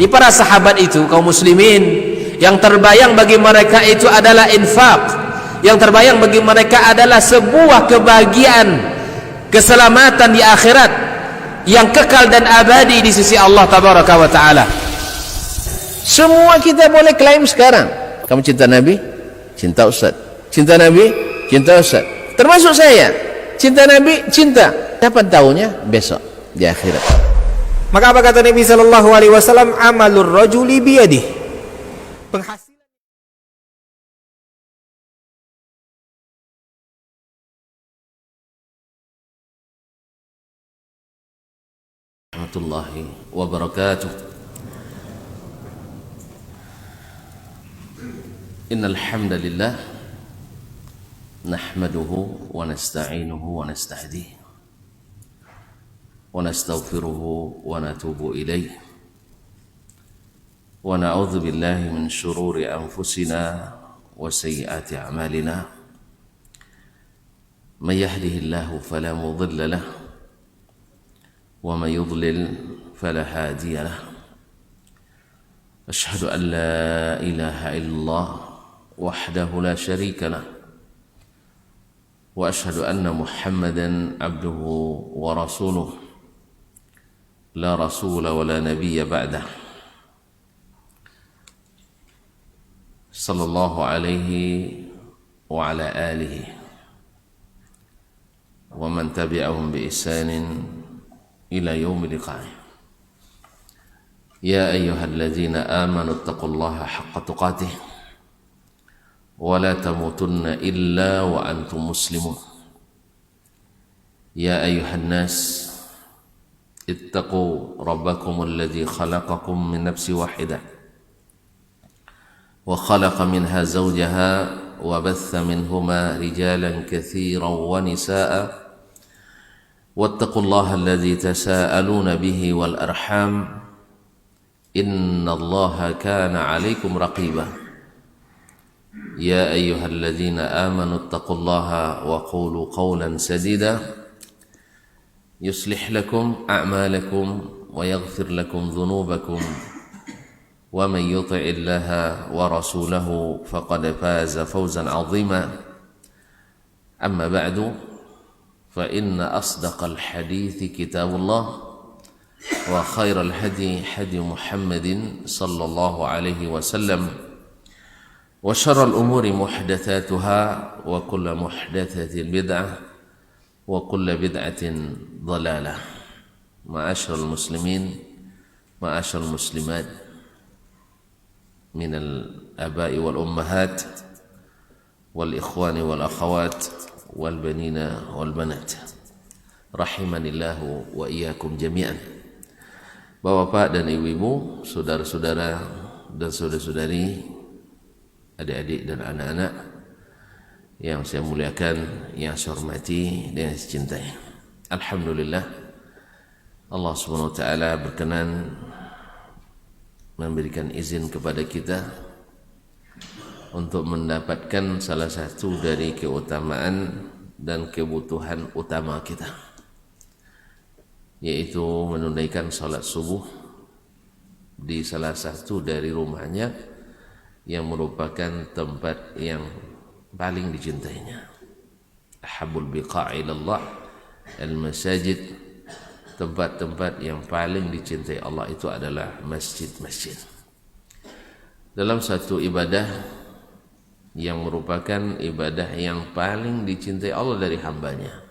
Di para sahabat itu, kaum muslimin, yang terbayang bagi mereka itu adalah infak, yang terbayang bagi mereka adalah sebuah kebahagiaan, keselamatan di akhirat yang kekal dan abadi di sisi Allah tabaraka wa taala. Semua kita boleh klaim sekarang. Kamu cinta Nabi? Cinta Ustaz. Cinta Nabi? Cinta Ustaz. Termasuk saya. Cinta Nabi? Cinta. Dapat tahunya besok di akhirat. Maka apa kata Nabi sallallahu alaihi wasallam? Amalur rajuli biyadihi. Penghasilan warahmatullahi wabarakatuh. Innal hamdalillah nahmaduhu wa nasta'inuhu wa nasta'dihi wa nastaghfiruhu wa natubu ilayh wa na'udzu billahi min shururi anfusina wa sayyiati a'malina. Man yahdihillahu fala mudilla lahu wa man yudlil fala hadiya lahu. Ashhadu an la ilaha illallah wahdahu la syarika lah wa ashhadu anna Muhammadan abduhu wa rasuluh la rasula wa la nabiyya ba'dah. Sallallahu alaihi wa ala alihi wa man tabi'ahum bi ihsanin ila yaumil liqa'ih. Ya ayyuhalladzina amanu taqullaha haqqa tuqatih wa la tamutunna illa wa antum muslimun. Ya ayyuhan nas ittaqu rabbakum alladzi khalaqakum min nafsin wahidah wa khalaqa minha zawjaha wa batha minhuma rijalan katsiran wa nisaa'a wattaqullaha alladzi tasaaluna bihi wal arham innallaha kana 'alaikum raqiba. Ya ayyuhalladzina amanu taqullaha wa qulu qawlan sadida yuslih lakum a'malakum wa yaghfir lakum dhunubakum wa man yuti'illaha wa rasulahu faqad faza fawzan 'azima. Amma ba'du, fa inna asdaqal hadithi kitabullah wa khairal hadi hadi Muhammadin sallallahu alaihi wasallam wa syarrul umuri muhdatsatuha wa kullu muhdatsatin bid'ah wa kullu bid'atin dhalalah. Ma'asyiral muslimin, ma'asyiral muslimat, minal aba'i wal ummahat wal ikhwani wal akhawat wal banina wal banat, rahimanillahu wa iyyakum jami'an. Bapak dan ibu-ibu, saudara-saudara dan saudara-saudari, adik-adik dan anak-anak yang saya muliakan, yang saya hormati dan saya cintai. Alhamdulillah, Allah Subhanahu wa taala berkenan memberikan izin kepada kita untuk mendapatkan salah satu dari keutamaan dan kebutuhan utama kita, yaitu menunaikan salat subuh di salah satu dari rumahnya yang merupakan tempat yang paling dicintainya. Ahabbul biqa'i ilallah al-masajid. Tempat-tempat yang paling dicintai Allah itu adalah masjid-masjid. Dalam satu ibadah yang merupakan ibadah yang paling dicintai Allah dari hambanya,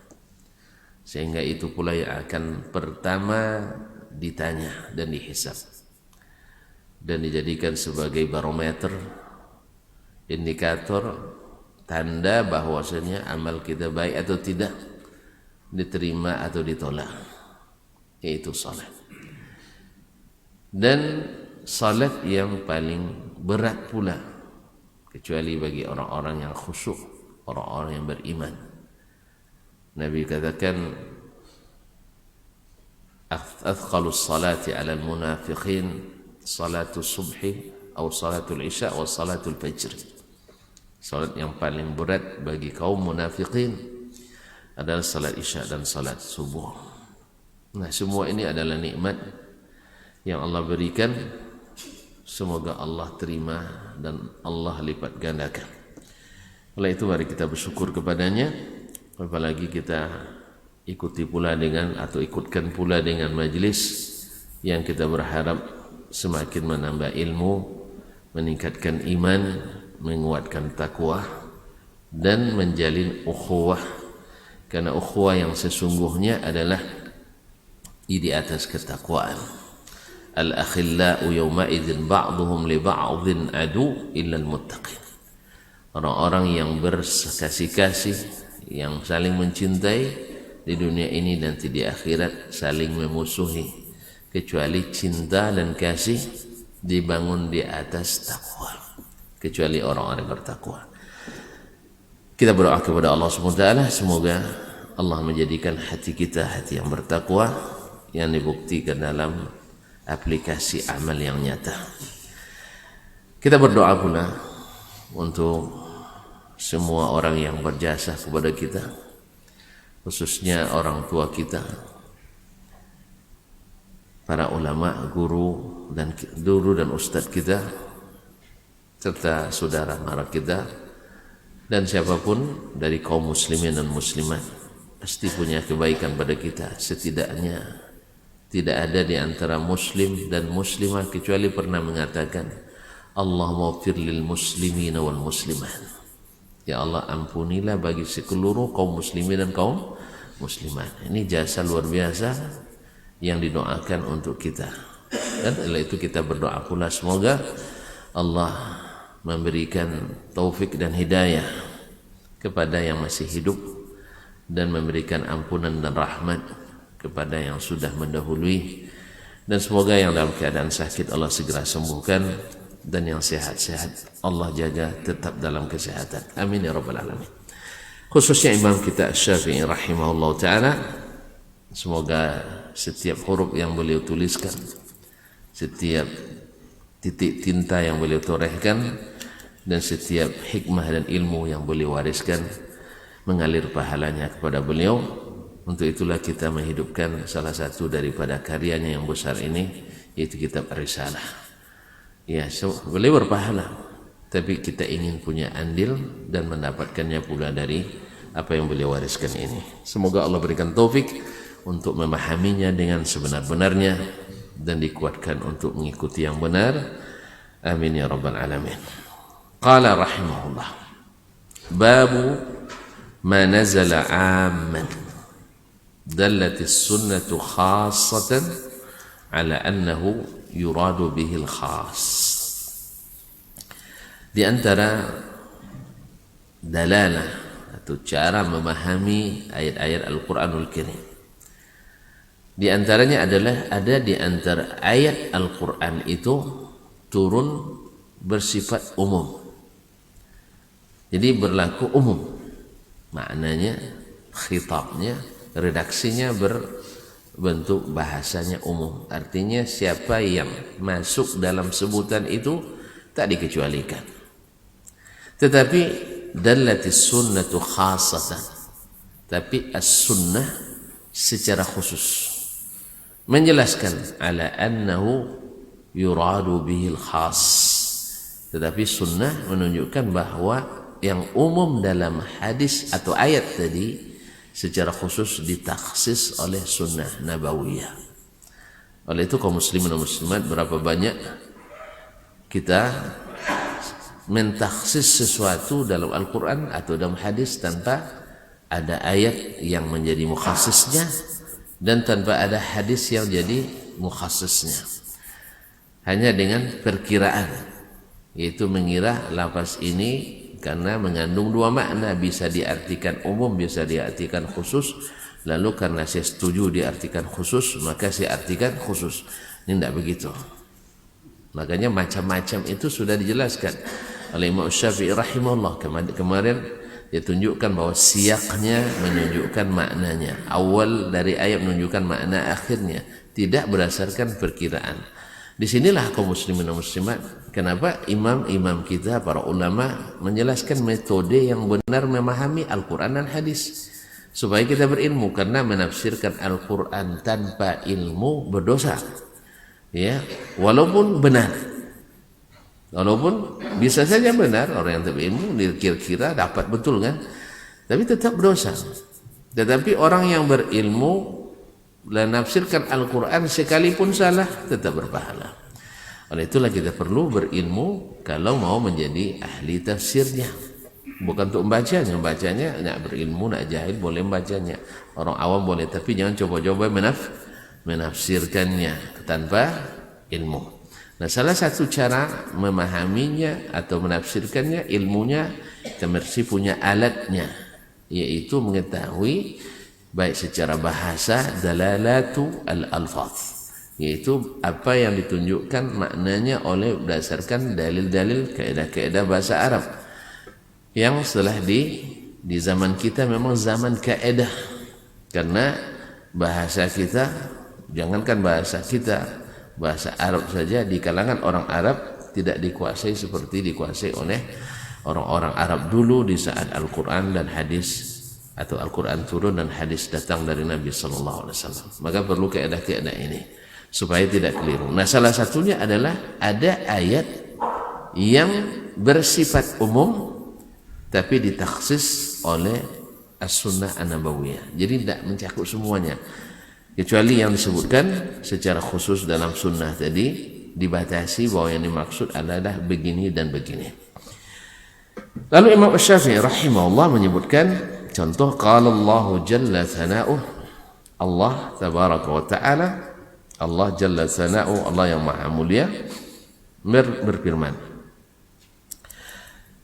sehingga itu pula yang akan pertama ditanya dan dihisab dan dijadikan sebagai barometer, indikator, tanda bahwasanya amal kita baik atau tidak, diterima atau ditolak, yaitu salat. Dan salat yang paling berat pula, kecuali bagi orang-orang yang khusyuk, orang-orang yang beriman. Nabi katakan, athqalus salati 'alal munafiqin salatul subhi atau salatul isya atau salatul fajr. Salat yang paling berat bagi kaum munafiqin adalah salat isya dan salat subuh. Nah, semua ini adalah nikmat yang Allah berikan semoga Allah terima dan Allah lipat gandakan. Oleh itu mari kita bersyukur kepadanya, apalagi kita ikuti pula dengan atau ikutkan pula dengan majlis yang kita berharap semakin menambah ilmu, meningkatkan iman, menguatkan takwa dan menjalin ukhuwah, karena ukhuwah yang sesungguhnya adalah di atas ketakwaan. Al-akhillau yawma idzin ba'dhum li ba'dhin adu illa al-muttaqin. Orang-orang yang berkasih-kasih, yang saling mencintai di dunia ini nanti di akhirat saling memusuhi, kecuali cinta dan kasih dibangun di atas takwa, kecuali orang-orang bertakwa. Kita berdoa kepada Allah SWT, semoga Allah menjadikan hati kita hati yang bertakwa, yang dibuktikan dalam aplikasi amal yang nyata. Kita berdoa pula untuk semua orang yang berjasa kepada kita, khususnya orang tua kita, para ulama, guru dan ustadz kita, serta saudara mara kita, dan siapapun dari kaum muslimin dan muslimat pasti punya kebaikan pada kita. Setidaknya tidak ada di antara muslim dan muslimah kecuali pernah mengatakan, Allahumma ighfir lil muslimin wal muslimat. Ya Allah, ampunilah bagi seluruh kaum muslimin dan kaum muslimat. Ini jasa luar biasa yang didoakan untuk kita. Dan oleh itu kita berdoa pula semoga Allah memberikan taufik dan hidayah kepada yang masih hidup dan memberikan ampunan dan rahmat kepada yang sudah mendahului, dan semoga yang dalam keadaan sakit Allah segera sembuhkan, dan yang sehat-sehat Allah jaga tetap dalam kesehatan. Amin ya rabbal alamin. Khususnya imam kita Syafi'i rahimahullah ta'ala, semoga setiap huruf yang beliau tuliskan, setiap titik tinta yang beliau torehkan, dan setiap hikmah dan ilmu yang beliau wariskan mengalir pahalanya kepada beliau. Untuk itulah kita menghidupkan salah satu daripada karyanya yang besar ini, yaitu kitab Risalah. Ya, beliau berpahala, tapi kita ingin punya andil dan mendapatkannya pula dari apa yang beliau wariskan ini. Semoga Allah berikan taufik untuk memahaminya dengan sebenar-benarnya dan dikuatkan untuk mengikuti yang benar. Amin ya rabbal alamin. Qala rahimahullah, babu ma nazala amman dallatis sunnatu khassatan ala annahu yuradu bihil khas. Di antara dalalah atau cara memahami ayat-ayat Al-Quranul Karim, di antaranya adalah ada di antara ayat Al-Quran itu turun bersifat umum, jadi berlaku umum, maknanya khitabnya, redaksinya berbentuk bahasanya umum, artinya siapa yang masuk dalam sebutan itu tak dikecualikan. Tetapi dallatis sunnatu khassatan, tapi as-sunnah secara khusus menjelaskan ala annahu yuradu bihil khas. Tetapi sunnah menunjukkan bahwa yang umum dalam hadis atau ayat tadi secara khusus ditaksis oleh sunnah nabawiyah. Oleh itu kaum muslimin dan muslimat, berapa banyak kita mentaksis sesuatu dalam Al-Quran atau dalam hadis tanpa ada ayat yang menjadi mukhassisnya dan tanpa ada hadis yang jadi mukhassisnya, hanya dengan perkiraan, yaitu mengira lafaz ini karena mengandung dua makna, bisa diartikan umum, bisa diartikan khusus, lalu karena saya setuju diartikan khusus maka saya artikan khusus. Ini tidak begitu. Makanya macam-macam itu sudah dijelaskan oleh Imam Syafi'i rahimahullah. Kemarin dia tunjukkan bahwa siaknya menunjukkan maknanya, awal dari ayat menunjukkan makna akhirnya, tidak berdasarkan perkiraan. Disinilah kaum muslimin dan muslimat, kenapa imam-imam kita, para ulama menjelaskan metode yang benar memahami Al-Quran dan hadis, supaya kita berilmu, karena menafsirkan Al-Quran tanpa ilmu berdosa, ya, walaupun benar, Walaupun bisa saja benar orang yang berilmu kira-kira dapat betul kan, tapi tetap dosa. Tetapi orang yang berilmu dan menafsirkan Al-Quran sekalipun salah tetap berpahala. Oleh itulah kita perlu berilmu kalau mau menjadi ahli tafsirnya. Bukan untuk membacanya nak berilmu, nak jahil boleh membacanya. Orang awam boleh, tapi jangan coba-coba menafsirkannya tanpa ilmu. Nah, salah satu cara memahaminya atau menafsirkannya ilmunya, kita mesti punya alatnya, yaitu mengetahui baik secara bahasa dalalatu al-alfaz, yaitu apa yang ditunjukkan maknanya oleh berdasarkan dalil-dalil kaidah-kaidah bahasa Arab yang setelah di zaman kita memang zaman kaidah, karena bahasa kita, jangankan bahasa kita, bahasa Arab saja di kalangan orang Arab tidak dikuasai seperti dikuasai oleh orang-orang Arab dulu di saat Al-Quran dan hadis, atau Al-Quran turun dan hadis datang dari Nabi Sallallahu Alaihi Wasallam. Maka perlu kaidah-kaidah ini supaya tidak keliru. Nah, salah satunya adalah ada ayat yang bersifat umum tapi ditaksis oleh As-Sunnah An-Nabawiyah. Jadi tidak mencakup semuanya, kecuali yang disebutkan secara khusus dalam sunnah tadi dibatasi bahwa yang dimaksud adalah begini dan begini. Lalu Imam Asy-Syafi'i rahimahullah menyebutkan contoh, qala Allah jalla thana'uh, Allah tabaraka wa ta'ala, Allah jalla thana'uh, Allah yang maha mulia berfirman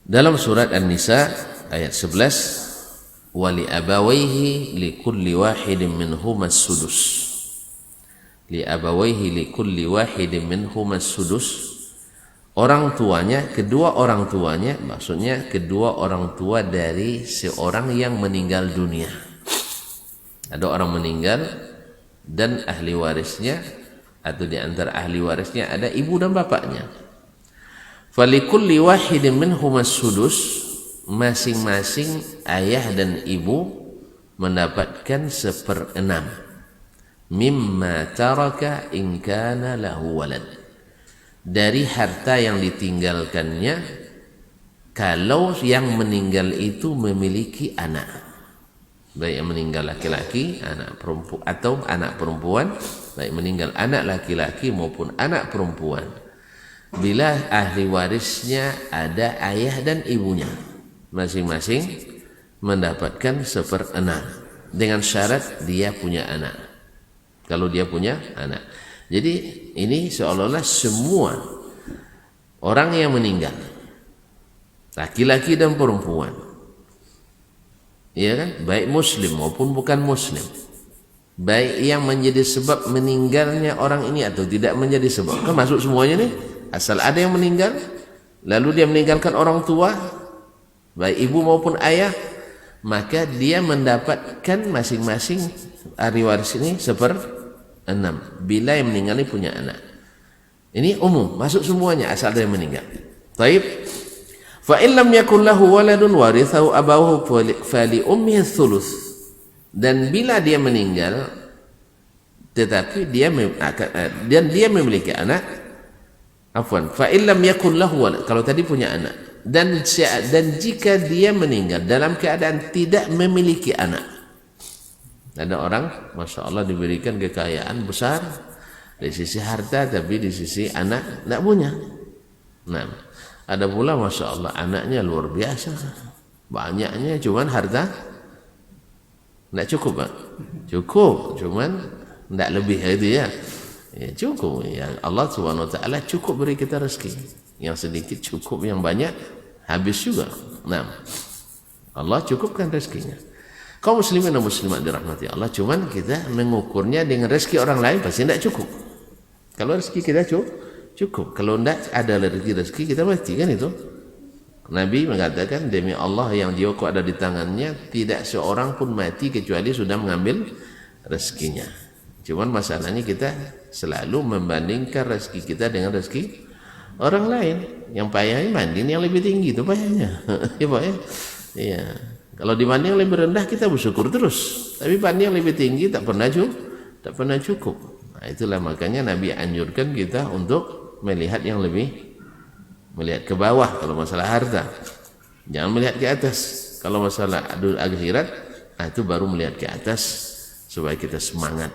dalam surat An-Nisa ayat 11, wali abawaihi likulli wahidin minhumas sudus, li abawaihi likulli wahidin minhumas sudus, orang tuanya, kedua orang tuanya, maksudnya kedua orang tua dari seorang yang meninggal dunia. Ada orang meninggal dan ahli warisnya, atau di antara ahli warisnya ada ibu dan bapaknya. Falikulli wahidin minhumas sudus, masing-masing ayah dan ibu mendapatkan 1/6 mimma taraka in kana lahu walad, dari harta yang ditinggalkannya kalau yang meninggal itu memiliki anak, baik yang meninggal laki-laki, anak perempuan atau anak perempuan, baik meninggal anak laki-laki maupun anak perempuan. Bila ahli warisnya ada ayah dan ibunya, masing-masing mendapatkan 1/6 dengan syarat dia punya anak. Kalau dia punya anak, jadi ini seolah-olah semua orang yang meninggal, laki-laki dan perempuan, ya kan, baik muslim maupun bukan muslim, baik yang menjadi sebab meninggalnya orang ini atau tidak menjadi sebab, kan masuk semuanya nih. Asal ada yang meninggal, lalu dia meninggalkan orang tua, baik ibu maupun ayah, maka dia mendapatkan masing-masing ahli waris ini 1/6 bila yang meninggal ini punya anak. Ini umum, masuk semuanya asal ada yang meninggal. Taib. Fa in lam yakul lahu waladun warithahu abawahu fali ummihi thuluth. Dan bila dia meninggal tetapi dia memiliki anak, afwan, fa illam yakul lahu walad, kalau tadi punya anak, dan jika dia meninggal dalam keadaan tidak memiliki anak. Ada orang Masya Allah diberikan kekayaan besar dari sisi harta, tapi di sisi anak tidak punya. Nah, ada pula Masya Allah anaknya luar biasa, banyaknya, cuman harta tidak cukup, Pak. Cukup, cuman tidak lebih itu ya. Ya, cukup ya, Allah Subhanahu wa taala cukup beri kita rezeki, yang sedikit cukup, yang banyak habis juga. Nah, Allah cukupkan rezekinya. Kaum muslimin dan muslimat dirahmati Allah, cuman kita mengukurnya dengan rezeki orang lain pasti tidak cukup. Kalau rezeki kita cukup, kalau tidak ada rezeki kita mati, kan itu. Nabi mengatakan, demi Allah yang jiwaku ada di tangannya, tidak seorang pun mati kecuali sudah mengambil rezekinya. Cuman masalahnya kita selalu membandingkan rezeki kita dengan rezeki orang lain. Yang payahnya banding yang lebih tinggi itu payahnya. Ya Pak ya. Iya. Kalau dibanding yang lebih rendah kita bersyukur terus. Tapi banding yang lebih tinggi tak pernah cukup. Nah, itulah makanya Nabi anjurkan kita untuk melihat yang lebih melihat ke bawah kalau masalah harta, jangan melihat ke atas. Kalau masalah akhirat, itu baru melihat ke atas supaya kita semangat.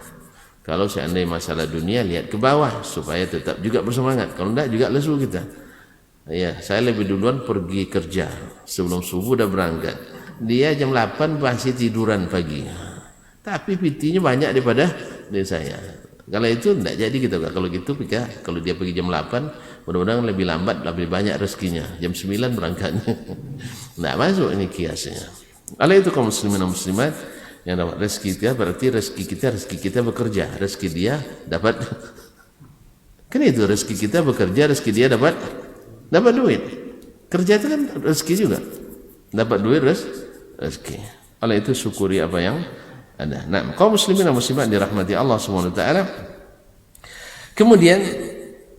Kalau seandainya masalah dunia, lihat ke bawah supaya tetap juga bersemangat. Kalau enggak juga lesu kita. Ya, saya lebih duluan pergi kerja sebelum subuh udah berangkat. Dia jam 8 masih tiduran pagi. Tapi PT-nya banyak daripada dari saya. Kalau itu enggak jadi gitu. Kalau gitu kalau dia pergi jam 8, mudah-mudahan lebih lambat, lebih banyak rezekinya. Jam 9 berangkatnya. Enggak masuk ini kiasnya. Kalau itu kaum muslimin dan muslimat yang dapat rezeki kita, berarti rezeki kita bekerja, rezeki dia dapat. Kan itu rezeki kita bekerja, rezeki dia dapat duit. Kerja itu kan rezeki juga, dapat duit rezeki. Oleh itu syukuri apa yang ada. Nah, kaum muslimin dan muslimat dirahmati Allah Subhanahu wa taala. Kemudian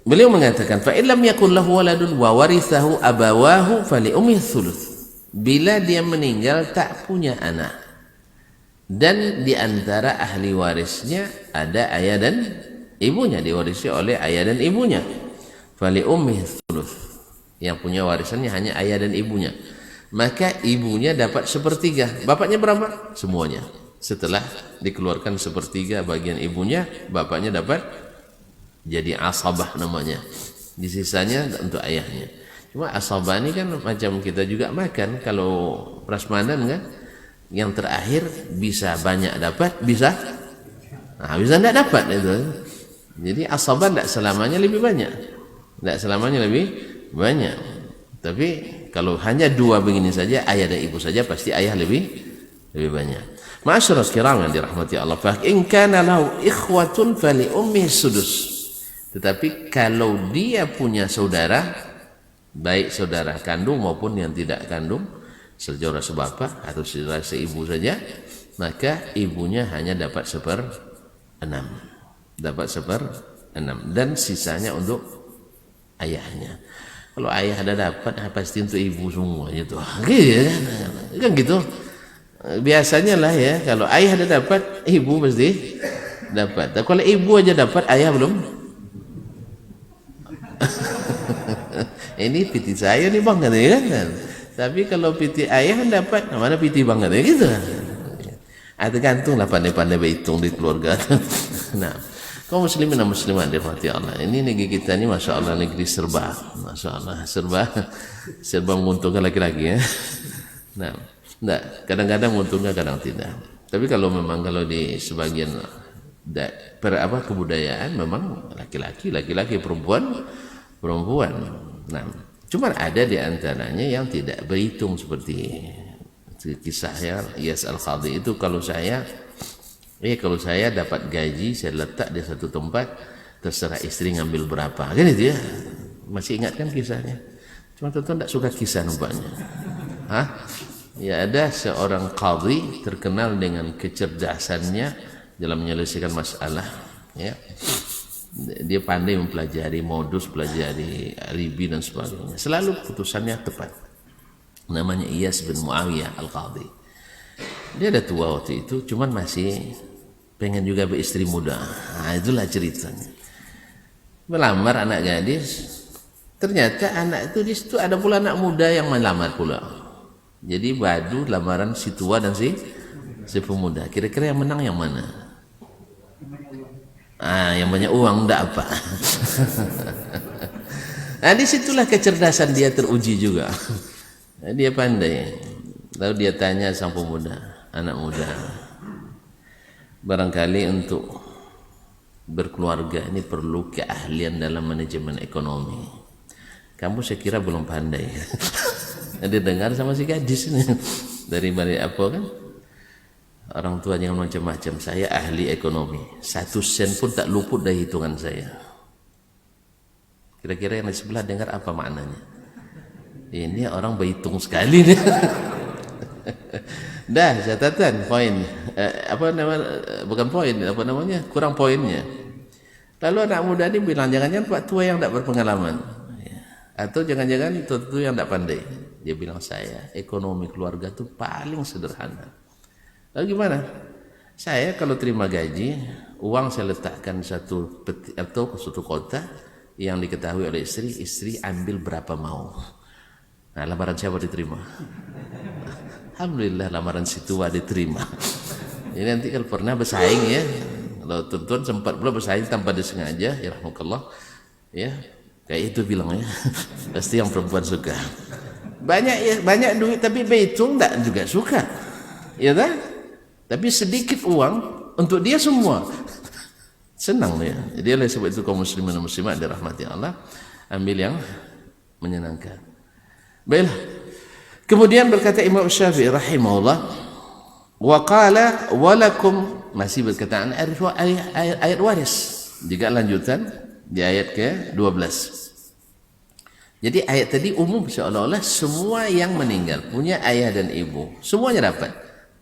beliau mengatakan, fa illam yakul lahu waladun wa warithahu abawahu fali ummihi thuluth. Bila dia meninggal tak punya anak dan di antara ahli warisnya ada ayah dan ibunya, diwarisi oleh ayah dan ibunya, fali ummihi thuluth. Yang punya warisannya hanya ayah dan ibunya, maka ibunya dapat sepertiga. Bapaknya berapa? Semuanya. Setelah dikeluarkan sepertiga bagian ibunya, bapaknya dapat jadi asabah namanya. Di sisanya untuk ayahnya. Cuma asabah ini kan macam kita juga makan. Kalau prasmanan kan, yang terakhir bisa banyak dapat, bisa tidak dapat itu. Jadi asabah tidak selamanya lebih banyak, tidak selamanya lebih banyak. Tapi kalau hanya dua begini saja, ayah dan ibu saja, pasti ayah lebih banyak. Ma'asyiral kiram yang dirahmati Allah, fa in kana lahu ikhwatun fali ummi sudus. Tetapi kalau dia punya saudara, baik saudara kandung maupun yang tidak kandung, saudara sebapak atau saudara seibu saja, maka ibunya hanya dapat 1/6, dapat 1/6, dan sisanya untuk ayahnya. Kalau ayah ada dapat, pasti untuk ibu semua gitu. Kan gitu. Biasanya lah ya, kalau ayah ada dapat, ibu pasti dapat. Tapi kalau ibu aja dapat, ayah belum. Ini piti saya nih bang, katanya kan. Tapi kalau piti ayah dapat, mana piti bang, katanya gitu. Tergantung lah pandai-pandai berhitung di keluarga. Nah, kaum muslimin dan muslimat dirahmati Allah. Ini negeri kita ini, masya Allah, negeri serba, masya Allah, serba menguntungkan laki-laki ya. Nah, kadang-kadang menguntungkan, kadang tidak. Tapi kalau memang kalau di sebagian kebudayaan memang laki-laki, perempuan. Nah, cuma ada di antaranya yang tidak berhitung seperti kisahnya Iyas Al-Qadhi itu. Kalau saya dapat gaji, saya letak di satu tempat, terserah istri ngambil berapa, kan itu ya. Masih ingat kan kisahnya? Cuma tentu tidak suka kisah nampaknya. Ya, ada seorang qadhi terkenal dengan kecerdasannya dalam menyelesaikan masalah, ya. Dia pandai mempelajari modus, pelajari alibi dan sebagainya. Selalu putusannya tepat. Namanya Iyas bin Muawiyah Al-Qadhi. Dia ada tua waktu itu, cuman masih pengen juga beristri muda. Itulah ceritanya. Melamar anak gadis, ternyata anak itu di situ ada pula anak muda yang melamar pula. Jadi badu lamaran si tua dan si pemuda. Kira-kira yang menang yang mana? Yang banyak uang enggak apa. Nah, disitulah kecerdasan dia teruji juga. Dia pandai. Lalu dia tanya sang pemuda, anak muda, barangkali untuk berkeluarga ini perlu keahlian dalam manajemen ekonomi. Kamu saya kira belum pandai. Dia dengar sama si gadis ini dari apa kan? Orang tua jangan macam-macam. Saya ahli ekonomi. 1 sen pun tak luput dari hitungan saya. Kira-kira yang di sebelah dengar apa maknanya? Ini orang berhitung sekali nih. Dah catatan poin. Bukan poin, kurang poinnya. Lalu anak muda ini bilang, jangan-jangan Pak tua yang tak berpengalaman, atau jangan-jangan tua yang tak pandai. Dia bilang, saya ekonomi keluarga itu paling sederhana. Lalu gimana? Saya kalau terima gaji, uang saya letakkan satu kotak, yang diketahui oleh istri ambil berapa mau. Nah, lamaran siapa diterima? Alhamdulillah lamaran si tua diterima. Jadi nanti kalau pernah bersaing ya, kalau tuan-tuan sempat pula bersaing tanpa disengaja, ya rahmukallah, ya kayak itu bilang ya, pasti yang perempuan suka. Banyak ya, banyak duit tapi betul enggak juga suka, ya kan? Tapi sedikit uang untuk dia semua senang ya. Jadi oleh sebab itu kaum muslimin dan muslimat dirahmati Allah, ambil yang menyenangkan. Baiklah. Kemudian berkata Imam Syafi'i rahimahullah, wa qala walakum, masih berkataan ayat waris. Juga lanjutan di ayat ke-12. Jadi ayat tadi umum, seolah-olah semua yang meninggal punya ayah dan ibu, semuanya dapat,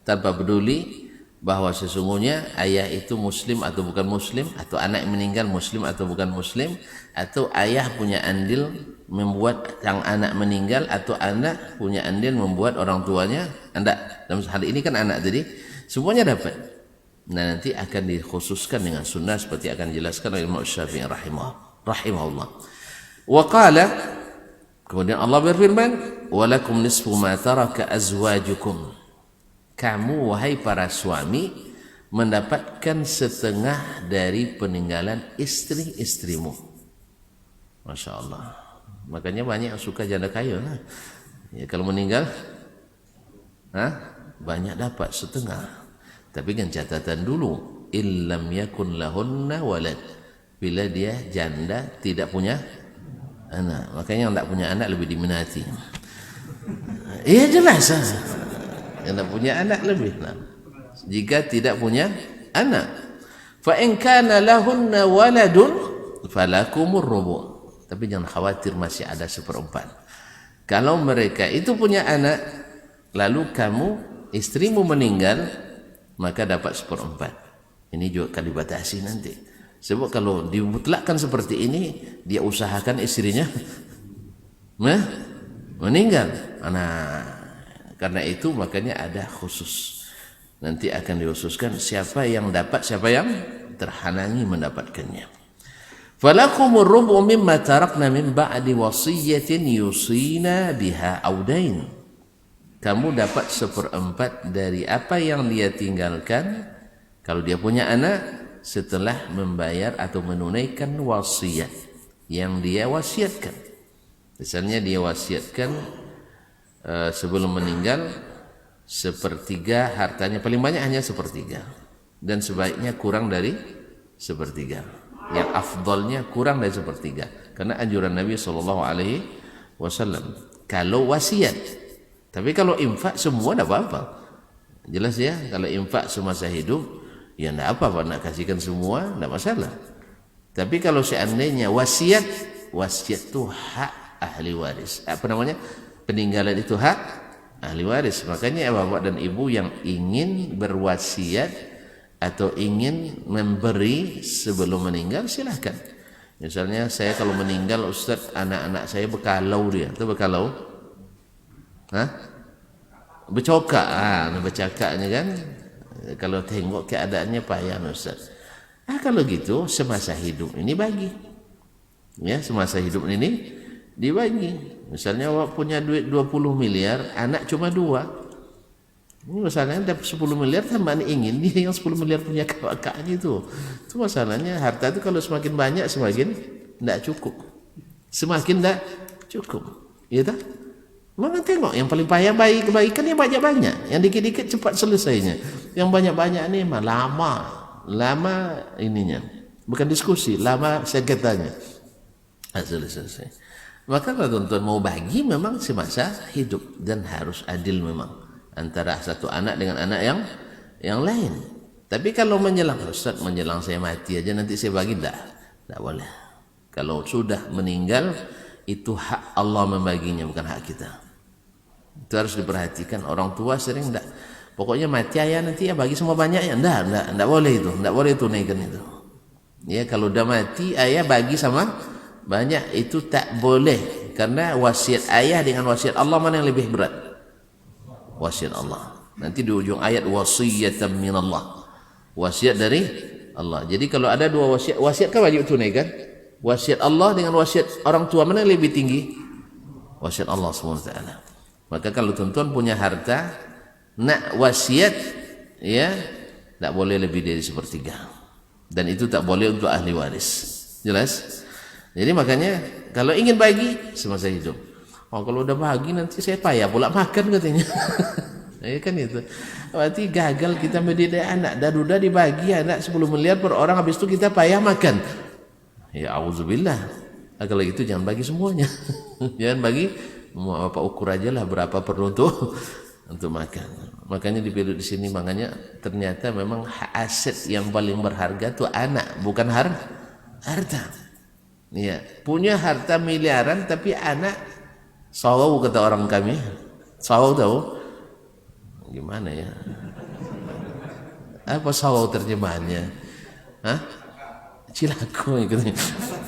tanpa peduli bahwa sesungguhnya ayah itu muslim atau bukan muslim, atau anak yang meninggal muslim atau bukan muslim, atau ayah punya andil membuat sang anak meninggal, atau anak punya andil membuat orang tuanya anda. Dalam hal ini kan anak tadi, semuanya dapat. Nah, nanti akan dikhususkan dengan sunnah seperti akan dijelaskan oleh Imam Syafi'i rahimahullah. Wa qala, kemudian Allah berfirman, walakum nisfu ma taraka azwajukum. Kamu wahai para suami mendapatkan setengah dari peninggalan istri-istrimu. Masya Allah. Makanya banyak yang suka janda kaya. Ya, kalau meninggal, banyak dapat setengah. Tapi kan catatan dulu, illam yakun lahunna walad. Bila dia janda tidak punya anak, makanya yang tak punya anak lebih diminati. Iya jelas. Yang tak punya anak lebih. Jika tidak punya anak, fa in kana lahunna waladun falakumur rubu'. Tapi jangan khawatir, masih ada 1/4. Kalau mereka itu punya anak, lalu kamu istrimu meninggal, maka dapat 1/4. Ini juga akan dibatasi nanti. Sebab kalau dimutlakkan seperti ini, dia usahakan istrinya meninggal. Nah, karena itu makanya ada khusus. Nanti akan dikhususkan siapa yang dapat, siapa yang terhalangi mendapatkannya. Falakumur rubu' mimma tarakna min ba'di wasiyatin yusina biha audain. Kamu dapat 1/4 dari apa yang dia tinggalkan kalau dia punya anak setelah membayar atau menunaikan wasiat yang dia wasiatkan. Misalnya dia wasiatkan sebelum meninggal 1/3 hartanya, paling banyak hanya 1/3, dan sebaiknya kurang dari 1/3. Yang afdalnya kurang dari 1/3, karena anjuran Nabi SAW kalau wasiat. Tapi kalau infak semua tidak apa-apa, jelas ya. Kalau infak semasa hidup ya tidak apa-apa, nak kasihkan semua tidak masalah. Tapi kalau seandainya wasiat itu hak ahli waris, apa namanya, peninggalan itu hak ahli waris. Makanya bapak dan ibu yang ingin berwasiat atau ingin memberi sebelum meninggal, silahkan. Misalnya saya kalau meninggal, Ustaz, anak-anak saya bekalau dia, itu bekalau, bercokak, bercakaknya kan. Kalau tengok keadaannya payah Ustaz. Kalau gitu semasa hidup ini bagi, ya, semasa hidup ini dibagi. Misalnya awak punya duit 20 miliar, anak cuma 2. Ini masalahnya dapat 10 miliar tambah ingin dia yang 10 miliar punya kakaknya itu. Itu masalahnya, harta itu kalau semakin banyak semakin tidak cukup. Semakin tidak cukup. Ya tak? Maka tengok yang paling payah kebaikan yang banyak-banyak, yang dikit-dikit cepat selesainya. Yang banyak-banyak ini mah lama ininya. Bukan diskusi, lama sengketanya. Selesai. Maka kalau tuan-tuan mau bagi memang semasa hidup, dan harus adil memang antara satu anak dengan anak yang lain. Tapi kalau menjelang, Ustaz, menjelang saya mati aja nanti saya bagi, tidak boleh. Kalau sudah meninggal itu hak Allah membaginya, bukan hak kita. Itu harus diperhatikan. Orang tua sering tidak, pokoknya mati ayah nanti ya bagi semua banyak ya, tidak boleh itu, tidak boleh tunaikan itu. Ya, kalau udah mati ayah bagi sama banyak, itu tak boleh. Karena wasiat ayah dengan wasiat Allah, mana yang lebih berat? Wasiat Allah. Nanti di ujung ayat, wasiyatan minallah, wasiat dari Allah. Jadi kalau ada 2 wasiat kan wajib tunaikan. Wasiat Allah dengan wasiat orang tua, mana yang lebih tinggi? Wasiat Allah SWT. Maka kalau tuan-tuan punya harta, nak wasiat, ya, tak boleh lebih dari sepertiga. Dan itu tak boleh untuk ahli waris. Jelas? Jadi makanya kalau ingin bagi semasa hidup. Oh, kalau udah bagi nanti saya payah pula makan katanya. Ya kan itu. Berarti gagal kita mendidik anak. Dah dibagi anak 10 miliar per orang, habis itu kita payah makan. Ya auzubillah. Kalau gitu jangan bagi semuanya. Jangan bagi, mau apa ukur aja lah berapa perlu untuk makan. Makanya dipilih di sini, makanya ternyata memang aset yang paling berharga itu anak, bukan harta. Ya, punya harta miliaran tapi anak sawaw, kata orang kami. Sawaw tahu? Gimana ya? Apa sawaw terjemahannya? Hah? Cilako gitu.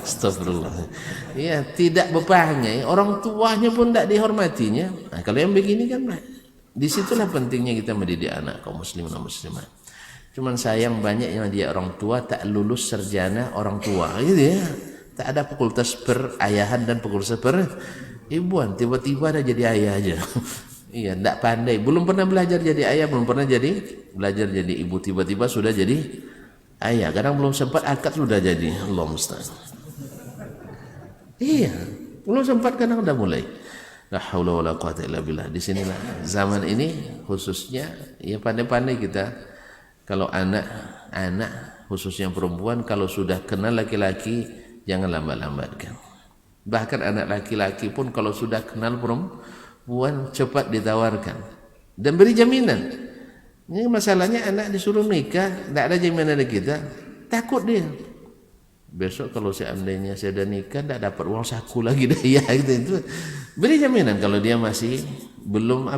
Astagfirullah. Ya, tidak bapaknya, orang tuanya pun tidak dihormatinya. Nah, kalau yang begini kan, disitulah pentingnya kita mendidik anak kaum muslimin dan muslimat. Cuman sayang banyak yang dia orang tua tak lulus sarjana orang tua, gitu ya. Tak ada fakultas perayahan dan fakultas peribuan, tiba-tiba ada jadi ayah aja. Iya, tidak pandai, belum pernah belajar jadi ayah, belum pernah belajar jadi ibu, tiba-tiba sudah jadi ayah. Kadang belum sempat akad sudah jadi. Allah musta'an. Iya, belum sempat kadang udah mulai. La haula wala quwata illa billah. Di sinilah zaman ini khususnya, ya pandai-pandai kita. Kalau anak khususnya perempuan, kalau sudah kenal laki-laki jangan lambat-lambatkan. Bahkan anak laki-laki pun kalau sudah kenal perempuan cepat ditawarkan dan beri jaminan. Ini masalahnya anak disuruh nikah, tidak ada jaminan dari kita, takut dia. Besok kalau seandainya saya dah nikah, tidak dapat uang saku lagi dah, ya gitu. Beri jaminan kalau dia masih belum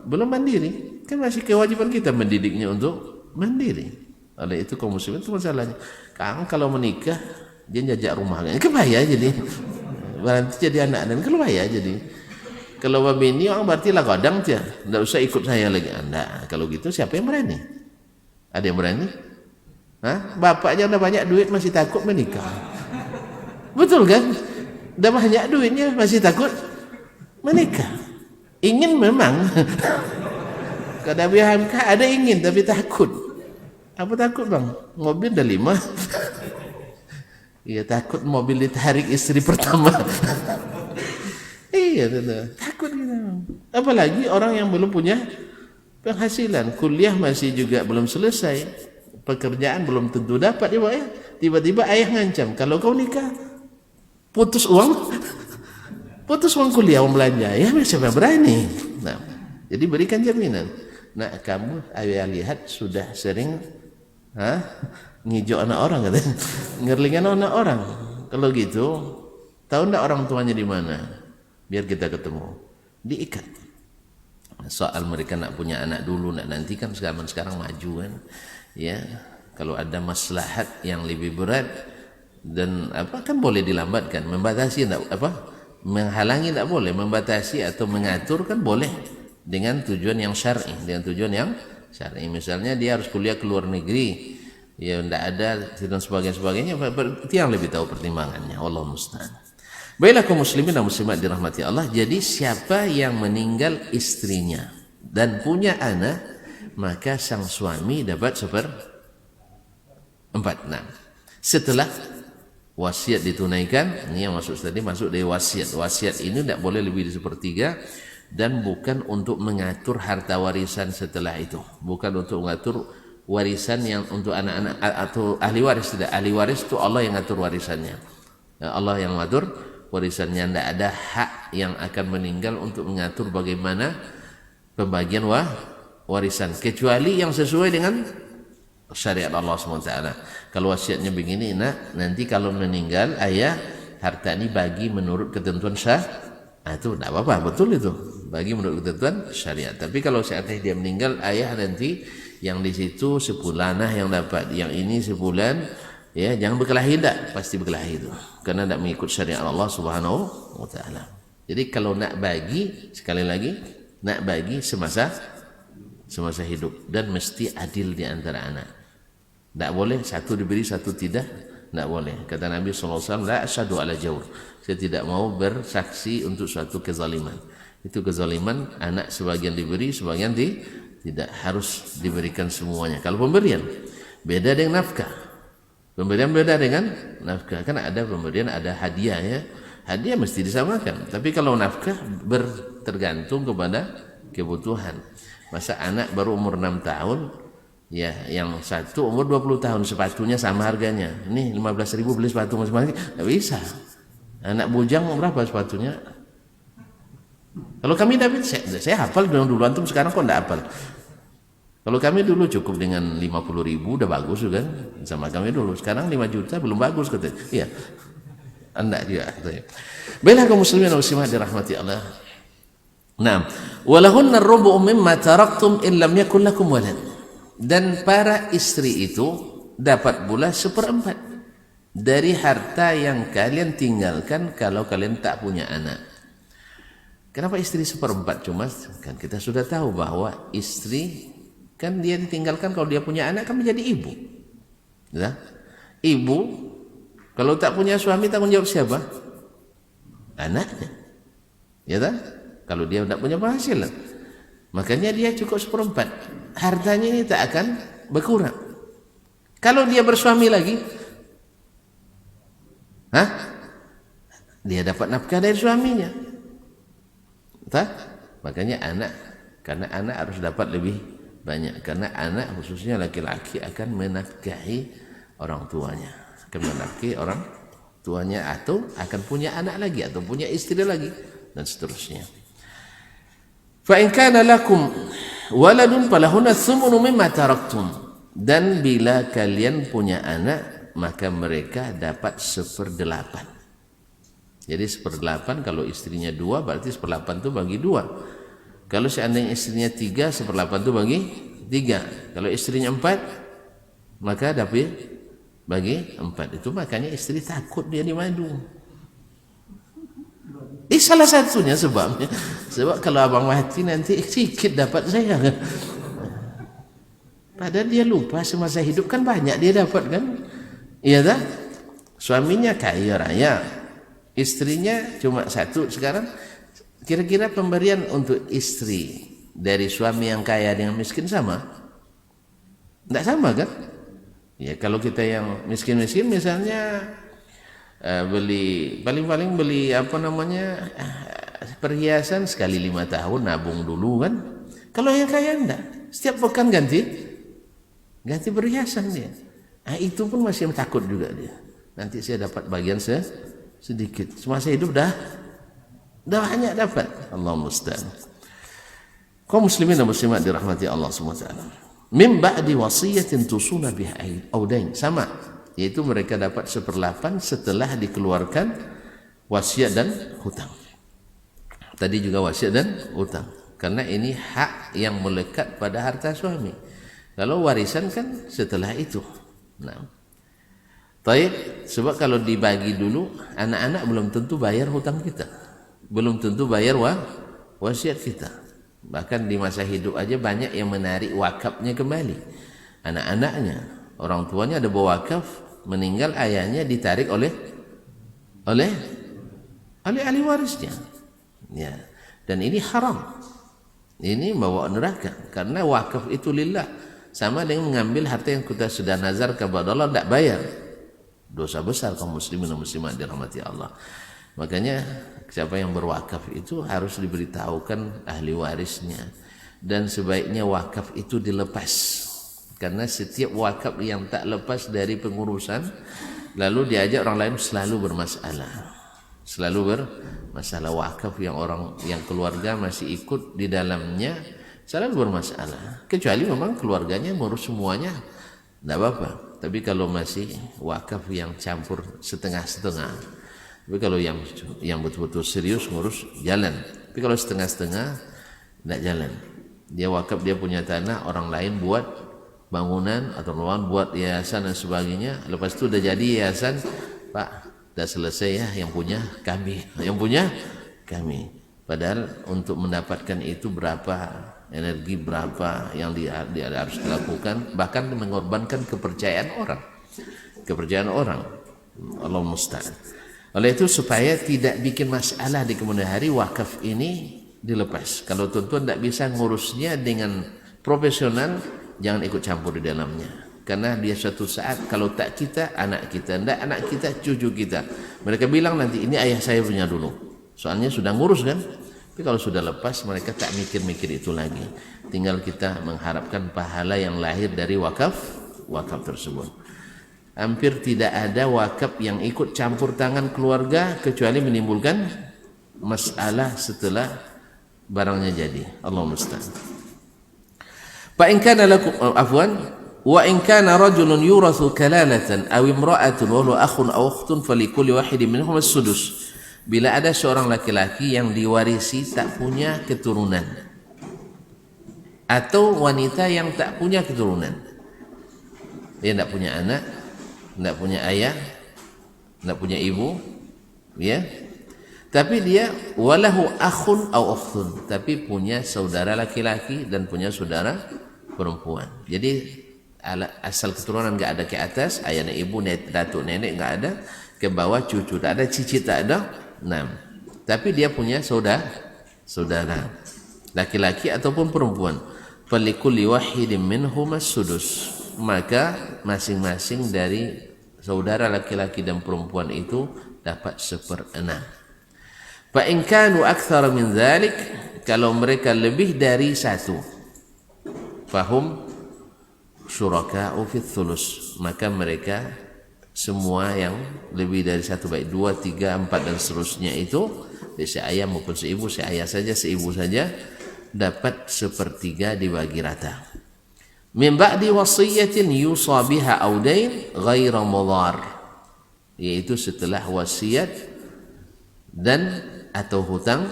mandiri, kan masih kewajiban kita mendidiknya untuk mandiri. Oleh itu kaum muslimin itu masalahnya. Kang kalau menikah dia jajak rumahnya, kebaya jadi, berarti jadi anak dan kebaya jadi. Kalau bini orang berarti lah kadang dia, tidak usah ikut saya lagi. Anda kalau gitu siapa yang berani? Ada yang berani? Hah? Bapaknya udah banyak duit masih takut menikah. Betul kan? Udah banyak duitnya masih takut menikah. Ingin memang. Kata Nabi Hamka ada ingin tapi takut. Apa takut bang? Mobil dah 5. Iya takut mobil ditarik istri pertama. Iya takut gitu. Apalagi orang yang belum punya penghasilan, kuliah masih juga belum selesai, pekerjaan belum tentu dapat ya. Tiba-tiba ayah ngancam, kalau kau nikah putus uang kuliah, uang belanja, ya siapa berani. Nah, jadi berikan jaminan. Nah, kamu ayah lihat sudah sering ngijau anak orang katanya, ngerlingan anak orang. Kalau gitu, tahu enggak orang tuanya di mana? Biar kita ketemu, diikat. Soal mereka nak punya anak dulu, nak nanti kan sekarang maju kan. Ya, kalau ada maslahat yang lebih berat dan kan boleh dilambatkan, membatasi menghalangi tidak boleh, membatasi atau mengatur kan boleh dengan tujuan yang syar'i, misalnya dia harus kuliah ke luar negeri, ya tidak ada dan sebagainya, berarti yang lebih tahu pertimbangannya. Allah musta'an. Baiklah kaum muslimin dan muslimat dirahmati Allah. Jadi siapa yang meninggal istrinya dan punya anak, maka sang suami dapat 1/4. Nah, setelah wasiat ditunaikan, ini yang masuk tadi, masuk dari wasiat. Wasiat ini tidak boleh lebih dari 1/3 dan bukan untuk mengatur harta warisan setelah itu. Bukan untuk mengatur warisan yang untuk anak-anak atau ahli waris, tidak. Ahli waris itu Allah yang ngatur warisannya. Allah yang mengatur warisannya, tidak ada hak yang akan meninggal untuk mengatur bagaimana pembagian warisan, kecuali yang sesuai dengan syariat Allah SWT. Kalau wasiatnya begini, nanti kalau meninggal ayah, harta ini bagi menurut ketentuan itu tidak apa-apa, betul itu, bagi menurut ketentuan syariat. Tapi kalau seandainya dia meninggal ayah, nanti yang di situ sebulanah yang dapat, yang ini sebulan, ya jangan berkelahi, tidak pasti berkelahi itu, karena tidak mengikut syariat Allah Subhanahu wa taala. Jadi kalau nak bagi, sekali lagi, nak bagi semasa hidup dan mesti adil di antara anak. Tak boleh satu diberi satu tidak Tidak boleh. Kata Nabi SAW, la asyhadu ala jawr. Saya tidak mau bersaksi untuk suatu kezaliman. Itu kezaliman, anak sebagian diberi, sebagian tidak, harus diberikan semuanya. Kalau pemberian beda dengan nafkah. Pemberian beda dengan nafkah. Kan ada pemberian, ada hadiah ya. Hadiah mesti disamakan. Tapi kalau nafkah tergantung kepada kebutuhan. Masa anak baru umur 6 tahun, ya yang satu umur 20 tahun, sepatunya sama harganya. Ini 15.000 beli sepatu masing-masing. Tidak bisa. Anak bujang berapa sepatunya? Kalau kami David, saya hafal dulu, antum sekarang kok tidak hafal. Kalau kami dulu cukup dengan 50.000 udah bagus kan, sama kami dulu. Sekarang 5 juta belum bagus katanya. Iya, anda juga katanya. Baiklah kaum muslimin dan muslimat dirahmati Allah. Nah, walahunna ar-rubu' mimma taraktum in lam yakul lakum walad. Dan para istri itu dapat pula 1/4 dari harta yang kalian tinggalkan kalau kalian tak punya anak. Kenapa istri 1/4? Cuma kan kita sudah tahu bahwa istri kan dia ditinggalkan kalau dia punya anak kan menjadi ibu. Ya? Ibu kalau tak punya suami tanggung jawab siapa? Anaknya. Ya tak? Kalau dia tidak punya penghasilan, makanya dia cukup 1/4. Hartanya ini tak akan berkurang. Kalau dia bersuami lagi, dia dapat nafkah dari suaminya. Tak? Makanya anak, karena anak harus dapat lebih banyak. Karena anak khususnya laki-laki akan menafkahi orang tuanya, akan menafkahi orang tuanya, atau akan punya anak lagi, atau punya istri lagi, dan seterusnya. Fa in kana lakum waladun falahunna tsumunu mimma taraktum. Dan bila kalian punya anak, maka mereka dapat 1/8. Jadi 1/8 kalau istrinya 2 berarti 1/8 itu bagi 2. Kalau seandainya istrinya 3, 1/8 itu bagi 3. Kalau istrinya 4, maka dapat bagi 4. Itu makanya istri takut dia dimadu. Salah satunya sebabnya. Sebab kalau abang mati nanti sedikit dapat saya. Padahal dia lupa semasa hidup kan banyak dia dapat kan. Iya tak? Suaminya kaya raya, istrinya cuma 1 sekarang. Kira-kira pemberian untuk istri dari suami yang kaya dengan miskin sama? Tidak sama kan? Ya kalau kita yang miskin-miskin misalnya beli paling-paling beli perhiasan sekali 5 tahun, nabung dulu kan. Kalau yang kaya enggak, setiap pekan ganti perhiasan dia. Itu pun masih takut juga dia. Nanti saya dapat bagian sedikit. Semasa hidup dah banyak dapat. Allah musta'an. Kaum muslimin dan muslimat dirahmati Allah SWT. Min ba'di wasiyatin tusuna biha audain. Sama, yaitu mereka dapat 1/8 setelah dikeluarkan wasiat dan hutang. Tadi juga wasiat dan hutang, karena ini hak yang melekat pada harta suami. Kalau warisan kan setelah itu. Nah, baik, sebab kalau dibagi dulu, anak-anak belum tentu bayar hutang kita, belum tentu bayar wasiat kita. Bahkan di masa hidup aja banyak yang menarik wakafnya kembali. Anak-anaknya, orang tuanya ada bawa wakaf, meninggal ayahnya ditarik oleh ahli warisnya. Ya, dan ini haram. Ini bawa neraka karena wakaf itu lillah, sama dengan mengambil harta yang kita sudah nazar kepada Allah tidak bayar. Dosa besar kaum muslimin dan muslimat dirahmati Allah. Makanya siapa yang berwakaf itu harus diberitahukan ahli warisnya, dan sebaiknya wakaf itu dilepas. Karena setiap wakaf yang tak lepas dari pengurusan lalu diajak orang lain selalu bermasalah. Wakaf yang keluarga masih ikut di dalamnya selalu bermasalah. Kecuali memang keluarganya ngurus semuanya, tidak apa-apa. Tapi kalau masih wakaf yang campur setengah-setengah, tapi kalau yang betul-betul serius ngurus jalan. Tapi kalau setengah-setengah tidak jalan. Dia wakaf, dia punya tanah, orang lain buat bangunan atau ruangan, buat yayasan dan sebagainya. Lepas itu udah jadi yayasan, Pak, udah selesai ya, yang punya kami. Padahal untuk mendapatkan itu berapa energi, berapa yang dia harus dilakukan, bahkan mengorbankan kepercayaan orang. kepercayaan orang. Allah musta'an. Oleh itu supaya tidak bikin masalah di kemudian hari, wakaf ini dilepas. Kalau tuan-tuan tidak bisa ngurusnya dengan profesional, jangan ikut campur di dalamnya. Karena dia suatu saat kalau tak kita, anak kita, tidak anak kita, cucu kita. Mereka bilang nanti ini ayah saya punya dulu. Soalnya sudah ngurus kan. Tapi kalau sudah lepas mereka tak mikir-mikir itu lagi. Tinggal kita mengharapkan pahala yang lahir dari wakaf tersebut. Hampir tidak ada wakaf yang ikut campur tangan keluarga kecuali menimbulkan masalah setelah barangnya jadi. Allah musta'an. Fa in kana lakum wa in kana rajulun yurathu kalalatan aw imra'atun wa lahu akhun aw ukhtun falikulli wahidin minhum as-sudus. Bila ada seorang laki-laki yang diwarisi tak punya keturunan, atau wanita yang tak punya keturunan, dia tak punya anak, tak punya ayah, tak punya ibu, ya, tapi dia walahu akhun aw ukhtun, tapi punya saudara laki-laki dan punya saudara perempuan. Jadi asal keturunan enggak ada ke atas, ayah dan ibu, datuk nenek enggak ada, ke bawah cucu tak ada, cicit tak ada. 6. Tapi dia punya saudara laki-laki ataupun perempuan. Falikulli wahidin minhum as-sudus. Maka masing-masing dari saudara laki-laki dan perempuan itu dapat 1/6. Fa in kanu aktsara min dzalik, kalau mereka lebih dari 1, fahum syuraka'u fi thulus, maka mereka semua yang lebih dari 1, baik 2, 3, 4 dan seterusnya itu, si ayah maupun si ibu, si ayah saja, si ibu saja, dapat 1/3 dibagi rata. Min ba'di wasiyatin yusa biha aw dain ghaira mudhar, yaitu setelah wasiat dan atau hutang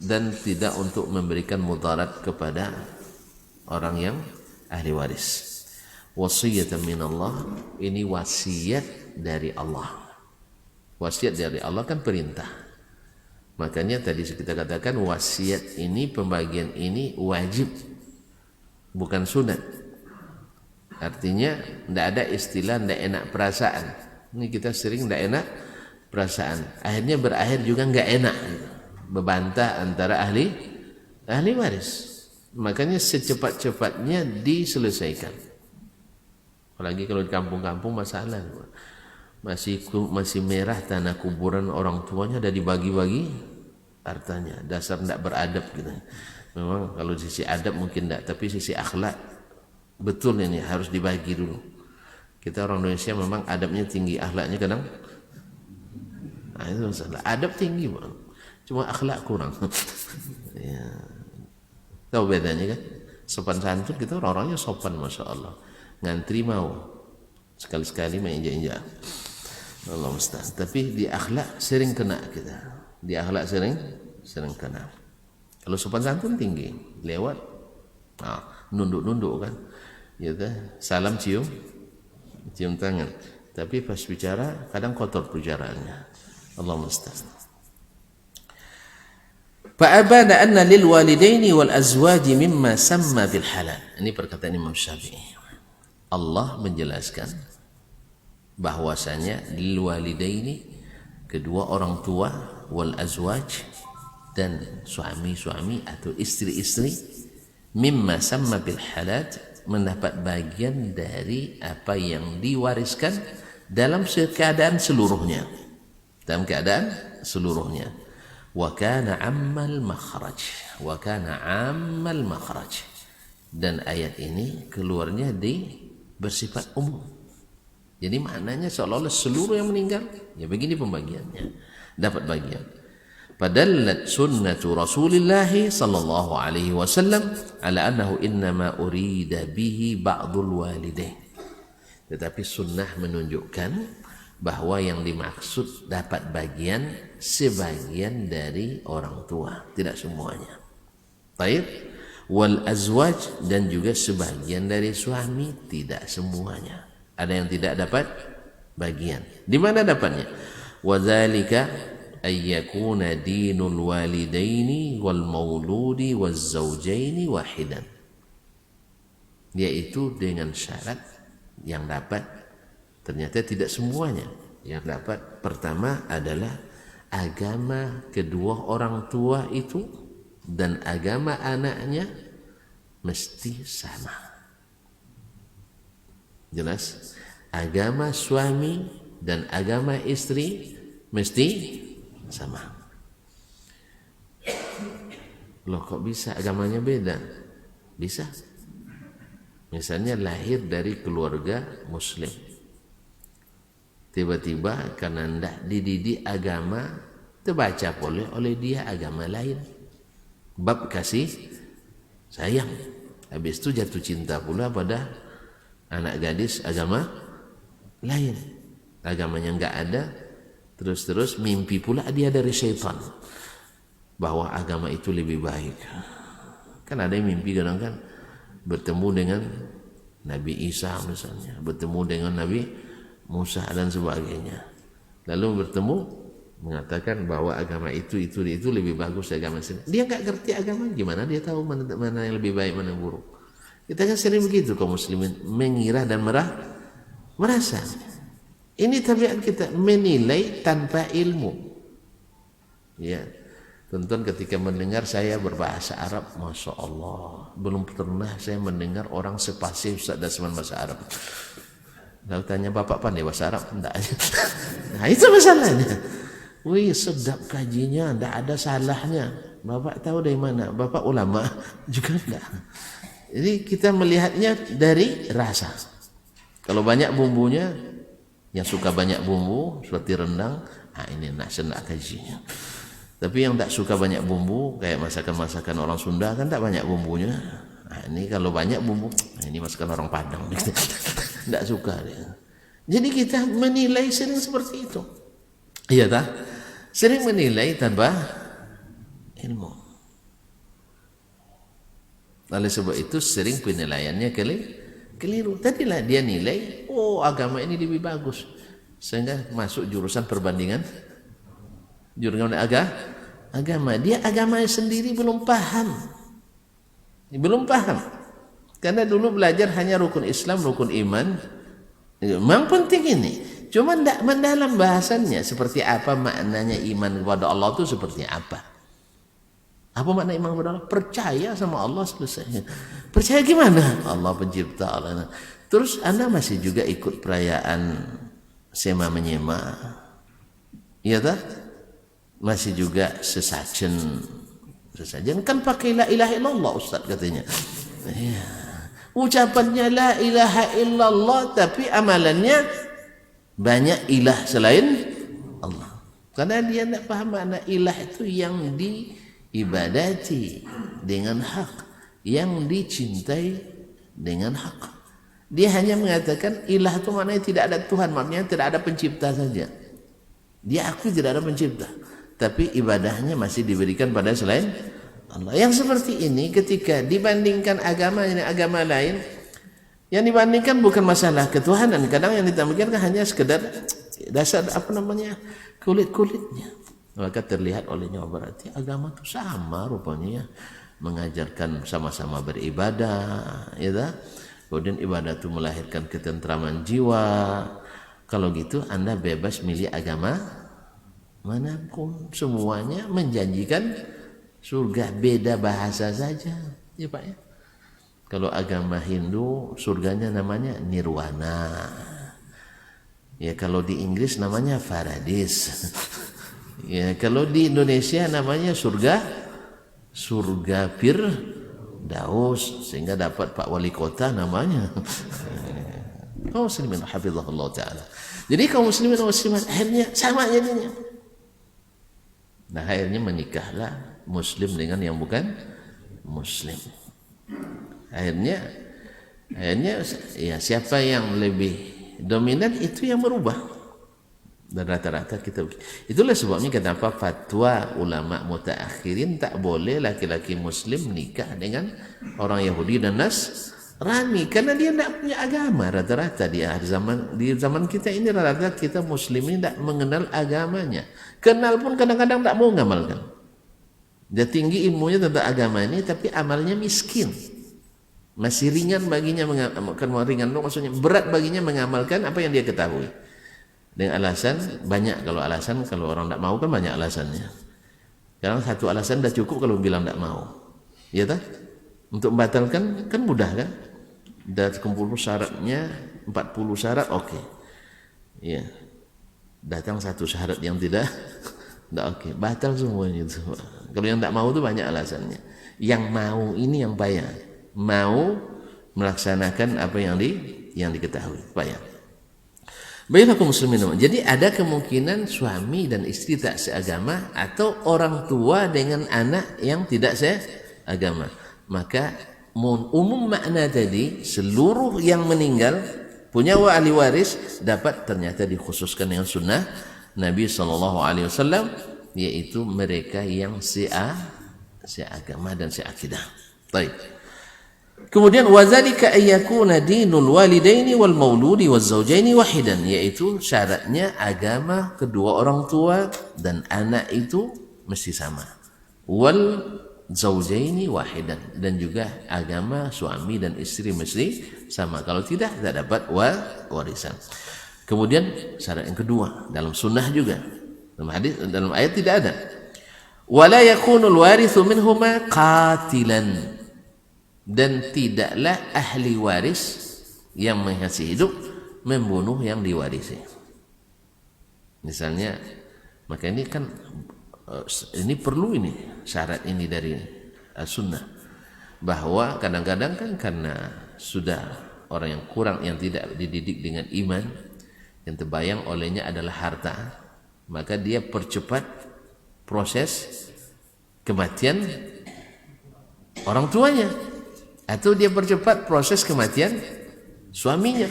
dan tidak untuk memberikan mudarat kepada orang yang ahli waris. Wasiyatan min Allah, ini wasiat dari Allah. Wasiat dari Allah kan perintah. Makanya tadi kita katakan wasiat ini, pembagian ini wajib, bukan sunat. Artinya tidak ada istilah tidak enak perasaan. Ini kita sering tidak enak perasaan. Akhirnya berakhir juga nggak enak, membantah antara ahli waris. Makanya secepat-cepatnya diselesaikan. Apalagi kalau di kampung-kampung masalah, masih merah tanah kuburan orang tuanya, ada dibagi-bagi hartanya. Dasar tidak beradab gitu. Memang kalau sisi adab mungkin tidak, tapi sisi akhlak betul ini harus dibagi dulu. Kita orang Indonesia memang adabnya tinggi, akhlaknya kadang itu masalah. Adab tinggi bang, cuma akhlak kurang. Ya. Tahu bedanya kan? Sopan santun kita orang-orangnya sopan, masya Allah. Ngantri mau, sekali-sekali main injak-injak. Allah musta'an. Tapi di akhlak sering kena kita. Di akhlak sering kena. Kalau sopan santun tinggi, lewat, nunduk-nunduk kan. Ya, salam cium tangan. Tapi pas bicara kadang kotor bicaraannya. Allah musta'an. Fa'abana anna lil walidaini wal azwaji mimma samma bil halal. Ini perkataan Imam Syafi'i. Allah menjelaskan bahwasanya lil walidaini, kedua orang tua, wal azwaj, dan suami-suami atau istri-istri, mimma samma bil halal, mendapat bagian dari apa yang diwariskan dalam keadaan seluruhnya. Wa kana ammal makhraj. Dan ayat ini keluarnya bersifat umum. Jadi maknanya seolah-olah seluruh yang meninggal, ya begini pembagiannya, dapat bagian. Padallat sunnatu Rasulillah sallallahu alaihi wasallam ala annahu innama urida bihi ba'dul walidain. Tetapi sunnah menunjukkan bahwa yang dimaksud dapat bagian sebagian dari orang tua, tidak semuanya. Baik. Wal azwaj, dan juga sebagian dari suami, tidak semuanya. Ada yang tidak dapat bagian. Di mana dapatnya? Wa dzalika ayyakuna dinul walidaini wal mauludi waz zaujaini wahidan. Yaitu dengan syarat yang dapat Ternyata tidak semuanya. Yang dapat pertama adalah agama kedua orang tua itu dan agama anaknya mesti sama. Jelas? Agama suami dan agama istri mesti sama. Loh, kok bisa agamanya beda? Bisa. Misalnya lahir dari keluarga muslim, tiba-tiba karena tidak dididik agama, terbaca oleh dia agama lain, bab kasih sayang, habis itu jatuh cinta pula pada anak gadis agama lain, agamanya enggak ada, terus mimpi pula dia dari syaitan bahwa agama itu lebih baik. Kan ada yang mimpi kadang kan bertemu dengan Nabi Isa misalnya, bertemu dengan Nabi Musa dan sebagainya, lalu bertemu mengatakan bahwa agama itu lebih bagus dari agama sini. Dia nggak ngerti agama, gimana dia tahu mana yang lebih baik, mana yang buruk? Kita kan sering begitu kaum muslimin, mengira dan merasa. Ini tabiat kita, menilai tanpa ilmu. Ya, tonton ketika mendengar saya berbahasa Arab, masya Allah, belum pernah saya mendengar orang sepasif Ustaz Dasman bahasa Arab. Lalu tanya, bapak pandai bahasa Arab? Enggak. Nah itu masalahnya. Wih, sedap kajinya, enggak ada salahnya. Bapak tahu dari mana? Bapak ulama? Juga enggak. Jadi kita melihatnya dari rasa. Kalau banyak bumbunya, yang suka banyak bumbu seperti rendang, ini nak kajinya. Tapi yang tak suka banyak bumbu, kayak masakan-masakan orang Sunda kan tak banyak bumbunya. Nah, ini kalau banyak bumbu, ini masakan orang Padang. Tidak suka dia. Jadi kita menilai sering seperti itu. Iya tak? Sering menilai tanpa ilmu. Oleh sebab itu sering penilaiannya keliru. Tadilah dia nilai, oh agama ini lebih bagus, sehingga masuk jurusan perbandingan. Jurusan agama. Dia agamanya sendiri belum paham. Karena dulu belajar hanya rukun Islam, rukun iman. Memang penting ini. Cuma tidak mendalam bahasannya. Seperti apa maknanya iman kepada Allah itu seperti apa? Apa makna iman kepada Allah? Percaya sama Allah selesai. Percaya gimana? Allah pencipta Allah. Terus Anda masih juga ikut perayaan sema menyema. Iya tak? Masih juga sesajen kan pakai la ilaha illallah Ustaz katanya. Ya. Ucapannya la ilaha illallah tapi amalannya banyak ilah selain Allah. Karena dia tidak paham makna ilah itu yang diibadati dengan hak, yang dicintai dengan hak. Dia hanya mengatakan ilah itu maknanya tidak ada Tuhan, maknanya tidak ada pencipta saja. Dia akui tidak ada pencipta, tapi ibadahnya masih diberikan pada selain Allah. Yang seperti ini ketika dibandingkan agama dengan agama lain, yang dibandingkan bukan masalah ketuhanan. Kadang yang ditampilkan hanya sekedar dasar kulit-kulitnya. Maka terlihat olehnya berarti agama itu sama rupanya ya. Mengajarkan sama-sama beribadah, ya. Kemudian ibadah itu melahirkan ketentraman jiwa. Kalau gitu Anda bebas milih agama manapun, semuanya menjanjikan surga, beda bahasa saja, ya Pak ya. Kalau agama Hindu surganya namanya nirwana, ya kalau di Inggris namanya paradis, ya kalau di Indonesia namanya surga Firdaus, sehingga dapat Pak Wali Kota namanya. Kaum muslimin hafizahullah taala. Jadi kaum muslimin dan muslimat akhirnya sama jadinya. Nah akhirnya menikahlah muslim dengan yang bukan muslim. Akhirnya ya siapa yang lebih dominan itu yang merubah. Dan rata-rata kita, itulah sebabnya kenapa fatwa ulama mutaakhirin tak boleh laki-laki muslim nikah dengan orang Yahudi dan Nasrani, karena dia tidak punya agama. Rata-rata di zaman kita ini rata-rata kita muslimin tidak mengenal agamanya. Kenal pun kadang-kadang tak mau ngamalkan. Dia tinggi ilmunya tentang agama ini tapi amalnya miskin. Masih ringan baginya mengamalkan, ringan maksudnya berat baginya mengamalkan apa yang dia ketahui. Dengan alasan banyak, kalau orang tidak mau kan banyak alasannya. Sekarang satu alasan dah cukup kalau bilang tidak mau. Ya tak? Untuk membatalkan kan mudah kan? Dah kumpul syaratnya 40 syarat, oke. Ya. Datang satu syarat yang tidak oke, batal semuanya itu. Kalau yang tidak mau itu banyak alasannya. Yang mau ini yang payah. Mau melaksanakan apa yang diketahui, payah. Baiklah kaum muslimin. Jadi ada kemungkinan suami dan istri tak seagama atau orang tua dengan anak yang tidak seagama. Maka umum makna tadi seluruh yang meninggal punya ahli waris dapat ternyata dikhususkan dengan sunnah Nabi SAW, yaitu mereka yang seagama dan seakidah. Baik. Kemudian wazalika ayyakuna dinul walidaini wal mauludi waz zaujaini wahidan, yaitu syaratnya agama kedua orang tua dan anak itu mesti sama. Wal zaujaini wahidan, dan juga agama suami dan istri mesti sama. Kalau tidak dapat warisan. Kemudian syarat yang kedua dalam sunnah juga, dalam ayat tidak ada. Wala yakunul warithu minhuma qatilan, dan tidaklah ahli waris yang masih hidup membunuh yang diwarisi. Misalnya, maka ini kan ini perlu ini syarat ini dari sunnah, bahwa kadang-kadang kan karena sudah orang yang kurang, yang tidak dididik dengan iman, yang terbayang olehnya adalah harta, maka dia percepat proses kematian orang tuanya, atau dia percepat proses kematian suaminya,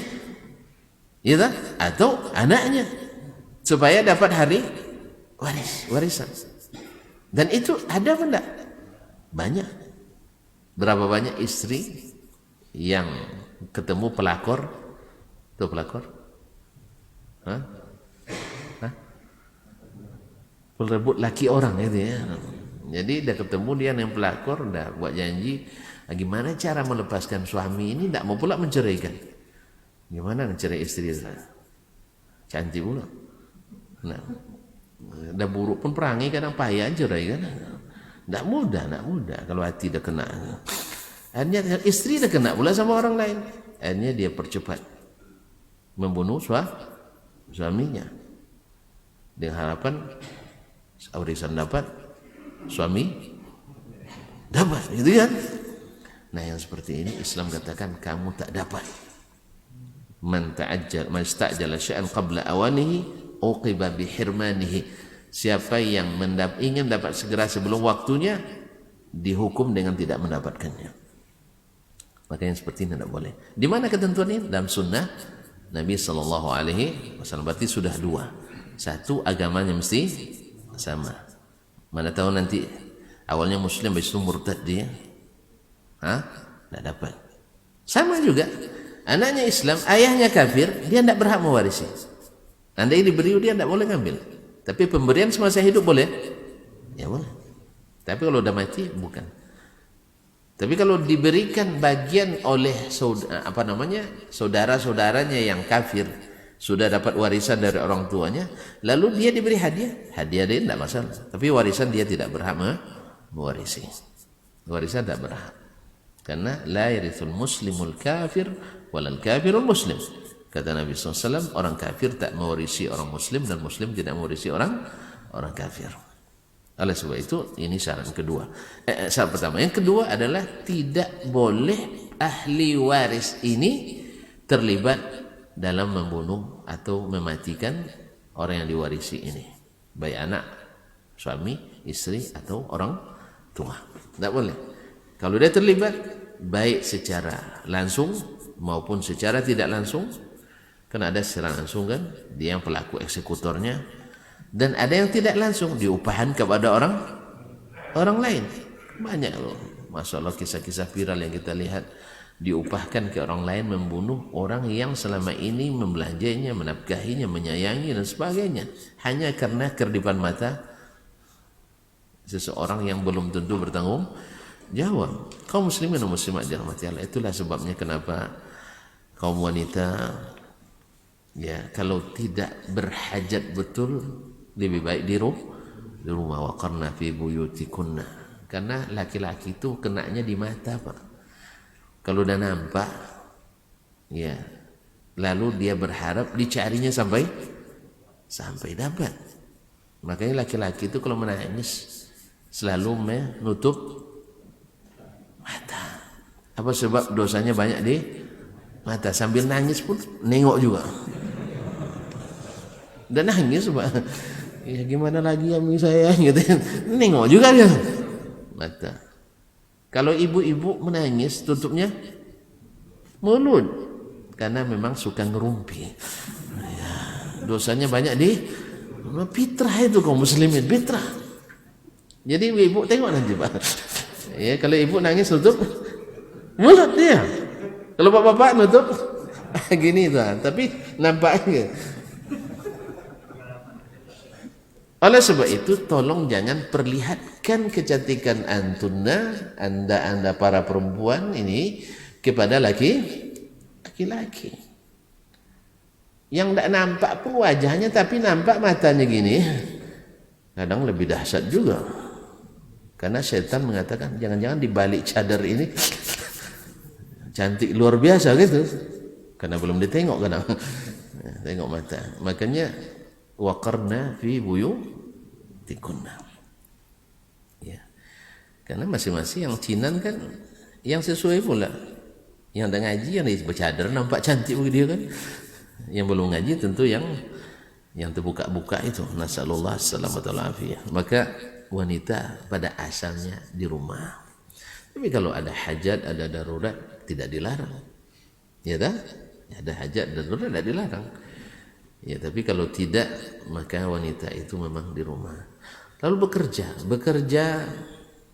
ya tak? Atau anaknya, supaya dapat hari warisan. Dan itu ada apa enggak? Banyak. Berapa banyak istri yang ketemu pelakor? Itu pelakor? Hah? Perebut laki orang itu ya. Jadi dah ketemu dia yang pelakor, dah buat janji, gimana cara melepaskan suami ini, tidak mau pula menceraikan. Gimana mencerai istri saya? Cantik pula. Nah, dah buruk pun perangi, kadang payah cerai kan. Tak mudah kalau hati dah kena. Akhirnya istri dah kena pula sama orang lain. Akhirnya dia percepat membunuh suaminya dengan harapan warisan dapat, suami dapat, gitu kan? Nah, yang seperti ini Islam katakan kamu tak dapat. Man istajala syai'an qabla awanihi uqiba bihirmanihi. Siapa yang ingin dapat segera sebelum waktunya, dihukum dengan tidak mendapatkannya. Maka yang seperti ini tidak boleh. Di mana ketentuan ini? Dalam sunnah Nabi SAW. Berarti sudah dua. Satu, agamanya mesti sama. Mana tahu nanti awalnya Muslim, habis itu murtad dia. Tidak dapat. Sama juga, anaknya Islam, ayahnya kafir, dia tidak berhak mewarisi. Andai diberi, dia tidak boleh ngambil. Tapi pemberian semasa hidup boleh? Ya boleh. Tapi kalau udah mati, bukan. Tapi kalau diberikan bagian oleh saudara-saudaranya yang kafir, sudah dapat warisan dari orang tuanya, lalu dia diberi hadiah dia tidak masalah. Tapi warisan dia tidak berhak mewarisi. Warisan tidak berhak. Karena la yarithul muslimul kafir walal kafirul muslim. Kata Nabi SAW, orang kafir tak mewarisi orang muslim, dan muslim tidak mewarisi orang kafir. Oleh sebab itu, ini syarat kedua. Syarat pertama. Yang kedua adalah tidak boleh ahli waris ini terlibat dalam membunuh atau mematikan orang yang diwarisi ini, baik anak, suami, istri, atau orang tua. Tidak boleh. Kalau dia terlibat, baik secara langsung maupun secara tidak langsung, kan ada secara langsung kan, dia yang pelaku eksekutornya, dan ada yang tidak langsung, diupahan kepada orang lain. Banyak loh, Masya Allah, kisah-kisah viral yang kita lihat, diupahkan ke orang lain membunuh orang yang selama ini membelanjanya, menafkahinya, menyayangi dan sebagainya, hanya karena kerdipan mata seseorang yang belum tentu bertanggung Jawab. Kaum muslimin dan muslimat dirahmati Allah. Itulah sebabnya kenapa kaum wanita ya kalau tidak berhajat betul lebih baik di rumah. Waqarna fi buyutikunna. Karena laki-laki itu kenanya di mata, Pak. Kalau udah nampak ya lalu dia berharap dicarinya sampai dapat. Makanya laki-laki itu kalau menangis selalu menutup mata. Apa sebab dosanya banyak di mata, sambil nangis pun nengok juga. Dan nangis, Pak. Ya gimana lagi ya saya gitu. Nengok juga dia. Mata. Kalau ibu-ibu menangis tutupnya mulut karena memang suka ngerumpi. Ya, dosanya banyak di fitrah itu kaum muslimin, fitrah. Jadi ibu tengok nanti, Pak. Ya, kalau ibu nangis tutup mulut dia. Kalau bapak-bapak nutup gini tuh, tapi nampaknya. Oleh sebab itu tolong jangan perlihatkan kecantikan anda para perempuan ini kepada laki-laki. Yang tidak nampak pun wajahnya tapi nampak matanya gini. Kadang lebih dahsyat juga. Karena setan mengatakan jangan-jangan di balik cadar ini cantik luar biasa gitu. Karena belum ditengok kadang. Tengok mata. Makanya waqarna fi buyutikunna. Ya. Karena masing-masing yang cinan kan yang sesuai pula. Yang ada ngaji yang bercadar nampak cantik begitu kan. Yang belum ngaji tentu yang terbuka-buka itu. Nasallallahu alaihi wasallam. Maka wanita pada asalnya di rumah. Tapi kalau ada hajat, ada darurat tidak dilarang. Ya tak? Ada hajat dan darurat tidak dilarang. Ya, tapi kalau tidak maka wanita itu memang di rumah. Lalu bekerja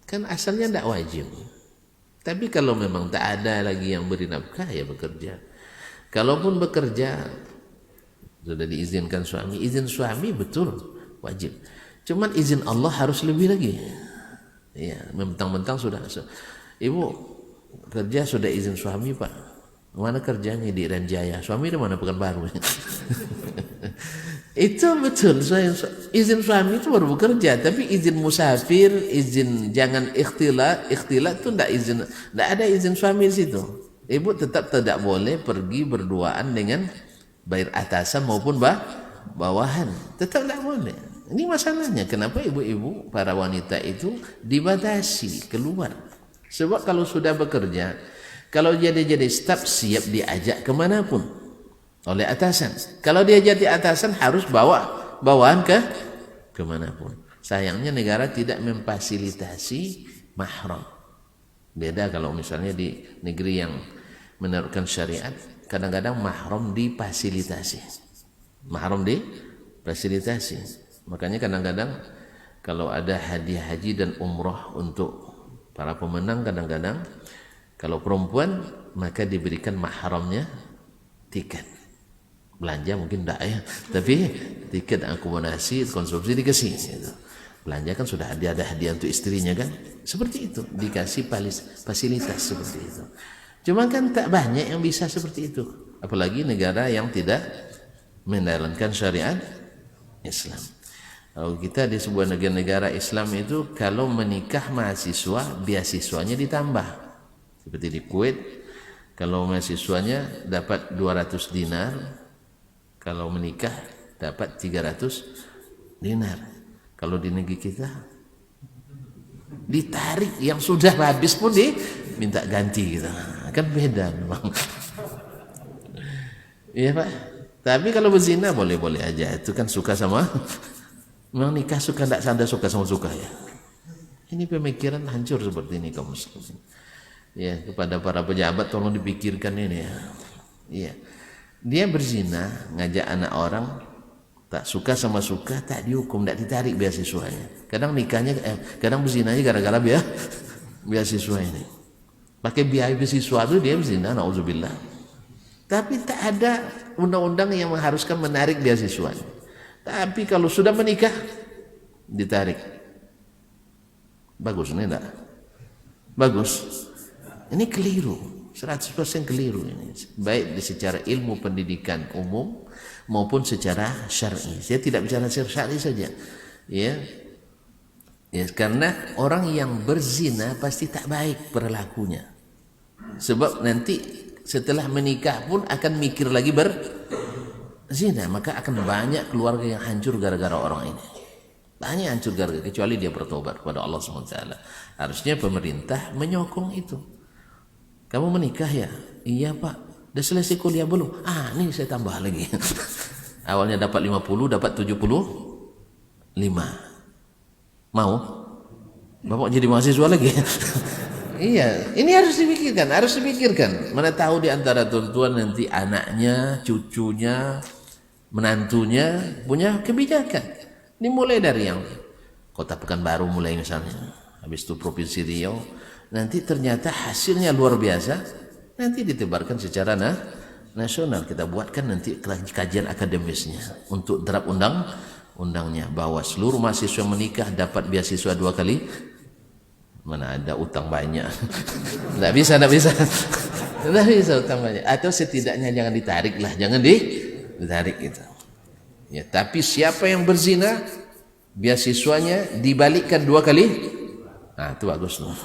kan asalnya tidak wajib. Tapi kalau memang tak ada lagi yang beri nafkah ya bekerja. Kalaupun bekerja sudah diizinkan suami, izin suami betul wajib. Cuman izin Allah harus lebih lagi. Ya, mentang-mentang sudah ibu kerja sudah izin suami, Pak. Mana kerjanya di Irian Jaya? Suami di mana Pekanbaru? Itu betul. Izin suami itu baru bekerja, tapi izin musafir, izin jangan ikhtilat itu tidak izin, tidak ada izin suami di situ. Ibu tetap tidak boleh pergi berduaan dengan baik atasan maupun bawahan. Tetap tidak boleh. Ini masalahnya. Kenapa ibu-ibu para wanita itu dibatasi keluar? Sebab kalau sudah bekerja, kalau dia jadi staf siap diajak kemanapun oleh atasan. Kalau dia jadi atasan harus bawaan kemanapun. Sayangnya negara tidak memfasilitasi mahram. Beda kalau misalnya di negeri yang menerapkan syariat, kadang-kadang mahram difasilitasi. Mahram difasilitasi. Makanya kadang-kadang kalau ada hadiah haji dan umrah untuk para pemenang, kadang-kadang kalau perempuan maka diberikan mahramnya tiket. Belanja mungkin tidak ya, tapi tiket akomodasi konsumsi dikasih. Gitu. Belanja kan sudah ada hadiah untuk istrinya kan, seperti itu dikasih fasilitas seperti itu. Cuma kan tak banyak yang bisa seperti itu, apalagi negara yang tidak menjalankan syariat Islam. Kalau kita di sebuah negara Islam itu kalau menikah mahasiswa beasiswanya ditambah. Seperti di Kuwait, kalau mahasiswanya dapat 200 dinar, kalau menikah dapat 300 dinar. Kalau di negeri kita ditarik, yang sudah habis pun diminta ganti gitu. Kan beda memang. Iya Pak. Tapi kalau berzina boleh-boleh aja. Itu kan suka sama, memang nikah suka tidak sanda suka sama suka ya. Ini pemikiran hancur seperti ini kaum muslimin. Ya, kepada para pejabat tolong dipikirkan ini ya. Iya. Dia berzina, ngajak anak orang, tak suka sama suka, tak dihukum, tak ditarik beasiswanya. Kadang nikahnya, kadang berzinanya gara-gara beasiswa ini. Pakai biaya beasiswa itu dia berzina, na'udzubillah. Tapi tak ada undang-undang yang mengharuskan menarik beasiswanya. Tapi kalau sudah menikah, ditarik. Bagus nih enggak? Bagus. Ini keliru, 100% keliru ini. Baik secara ilmu pendidikan umum maupun secara syar'i. Saya tidak bicara secara syar'i saja. Ya. Ya, karena orang yang berzina pasti tak baik perilakunya. Sebab nanti setelah menikah pun akan mikir lagi berzina, maka akan banyak keluarga yang hancur gara-gara orang ini. Banyak hancur gara-gara, kecuali dia bertobat kepada Allah SWT. Harusnya pemerintah menyokong itu. Kamu menikah ya? Iya pak. Udah selesai kuliah belum? Nih saya tambah lagi. Awalnya dapat 50, dapat 75. Mau? Bapak jadi mahasiswa lagi? Iya, ini harus dipikirkan. Mana tahu di antara tuan-tuan nanti anaknya, cucunya, menantunya punya kebijakan. Dimulai dari yang Kota Pekanbaru mulai misalnya, habis itu Provinsi Riau, nanti ternyata hasilnya luar biasa, nanti ditebarkan secara nasional. Kita buatkan nanti kajian akademisnya untuk draft undangnya bahwa seluruh mahasiswa menikah dapat beasiswa 2 kali. Mana ada utang banyak. Tidak bisa utang banyak. Atau setidaknya jangan ditarik lah, jangan ditarik gitu. Ya, tapi siapa yang berzina, beasiswanya dibalikkan 2 kali. Itu bagus loh.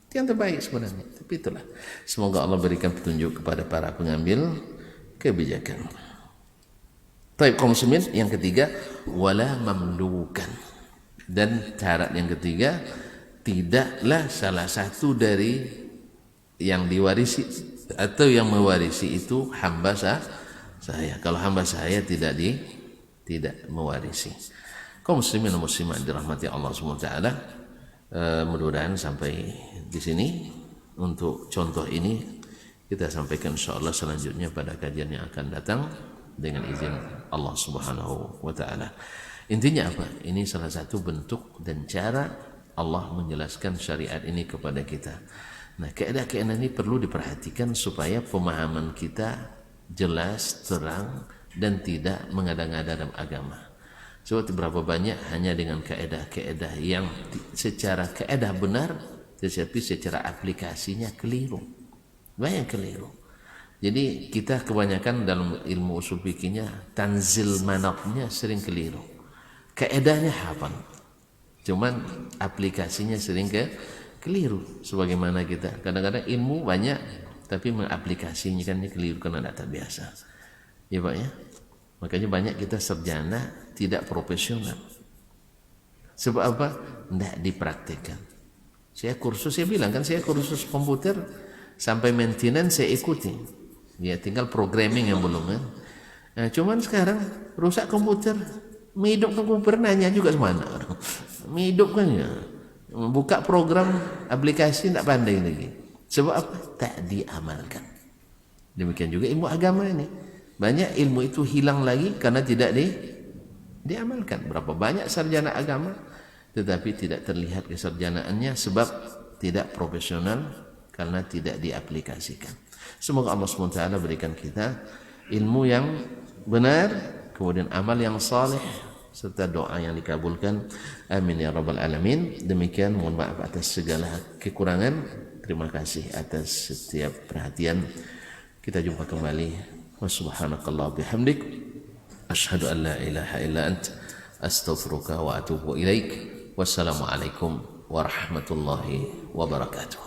Itu yang terbaik sebenarnya. Tapi itulah. Semoga Allah berikan petunjuk kepada para pengambil kebijakan. Baik kaum muslimin, yang ketiga, wala mamlukan. Dan syarat yang ketiga, tidaklah salah satu dari yang diwarisi atau yang mewarisi itu hamba saya. Kalau hamba saya tidak mewarisi. Kaum muslimin dan muslimat dirahmati Allah SWT, mudah-mudahan sampai di sini untuk contoh ini kita sampaikan insyaallah selanjutnya pada kajian yang akan datang dengan izin Allah Subhanahu wa taala. Intinya apa? Ini salah satu bentuk dan cara Allah menjelaskan syariat ini kepada kita. Nah, keadaan ini perlu diperhatikan supaya pemahaman kita jelas, terang, dan tidak mengada-ngada dalam agama. Sebab berapa banyak hanya dengan kaedah-kaedah yang secara kaedah benar, tetapi secara aplikasinya keliru. Banyak keliru. Jadi kita kebanyakan dalam ilmu usul fikihnya tanzil manatnya sering keliru. Kaedahnya hafal, cuman aplikasinya sering keliru. Sebagaimana kita kadang-kadang ilmu banyak, tapi mengaplikasinya kan keliru karena tidak terbiasa. Ya Pak ya. Makanya banyak kita sarjana tidak profesional. Sebab apa? Tidak dipraktikkan. Saya bilang kan saya kursus komputer sampai maintenance saya ikuti. Ya tinggal programming yang belum kan. Nah, cuman sekarang rusak komputer, hidup komputer nanya juga semana. Hidup kan ya. Buka program aplikasi tidak pandai lagi. Sebab apa? Tak diamalkan. Demikian juga ilmu agama ini. Banyak ilmu itu hilang lagi karena tidak diamalkan. Berapa banyak sarjana agama tetapi tidak terlihat kesarjanaannya sebab tidak profesional karena tidak diaplikasikan. Semoga Allah SWT berikan kita ilmu yang benar, kemudian amal yang saleh, serta doa yang dikabulkan. Amin ya rabbal alamin. Demikian, mohon maaf atas segala kekurangan. Terima kasih atas setiap perhatian. Kita jumpa kembali. Wa subhanakallah bihamdik, asyhadu an la ilaha illa ant, astaghfiruka wa atubu ilaik. Wassalamualaikum warahmatullahi wabarakatuh.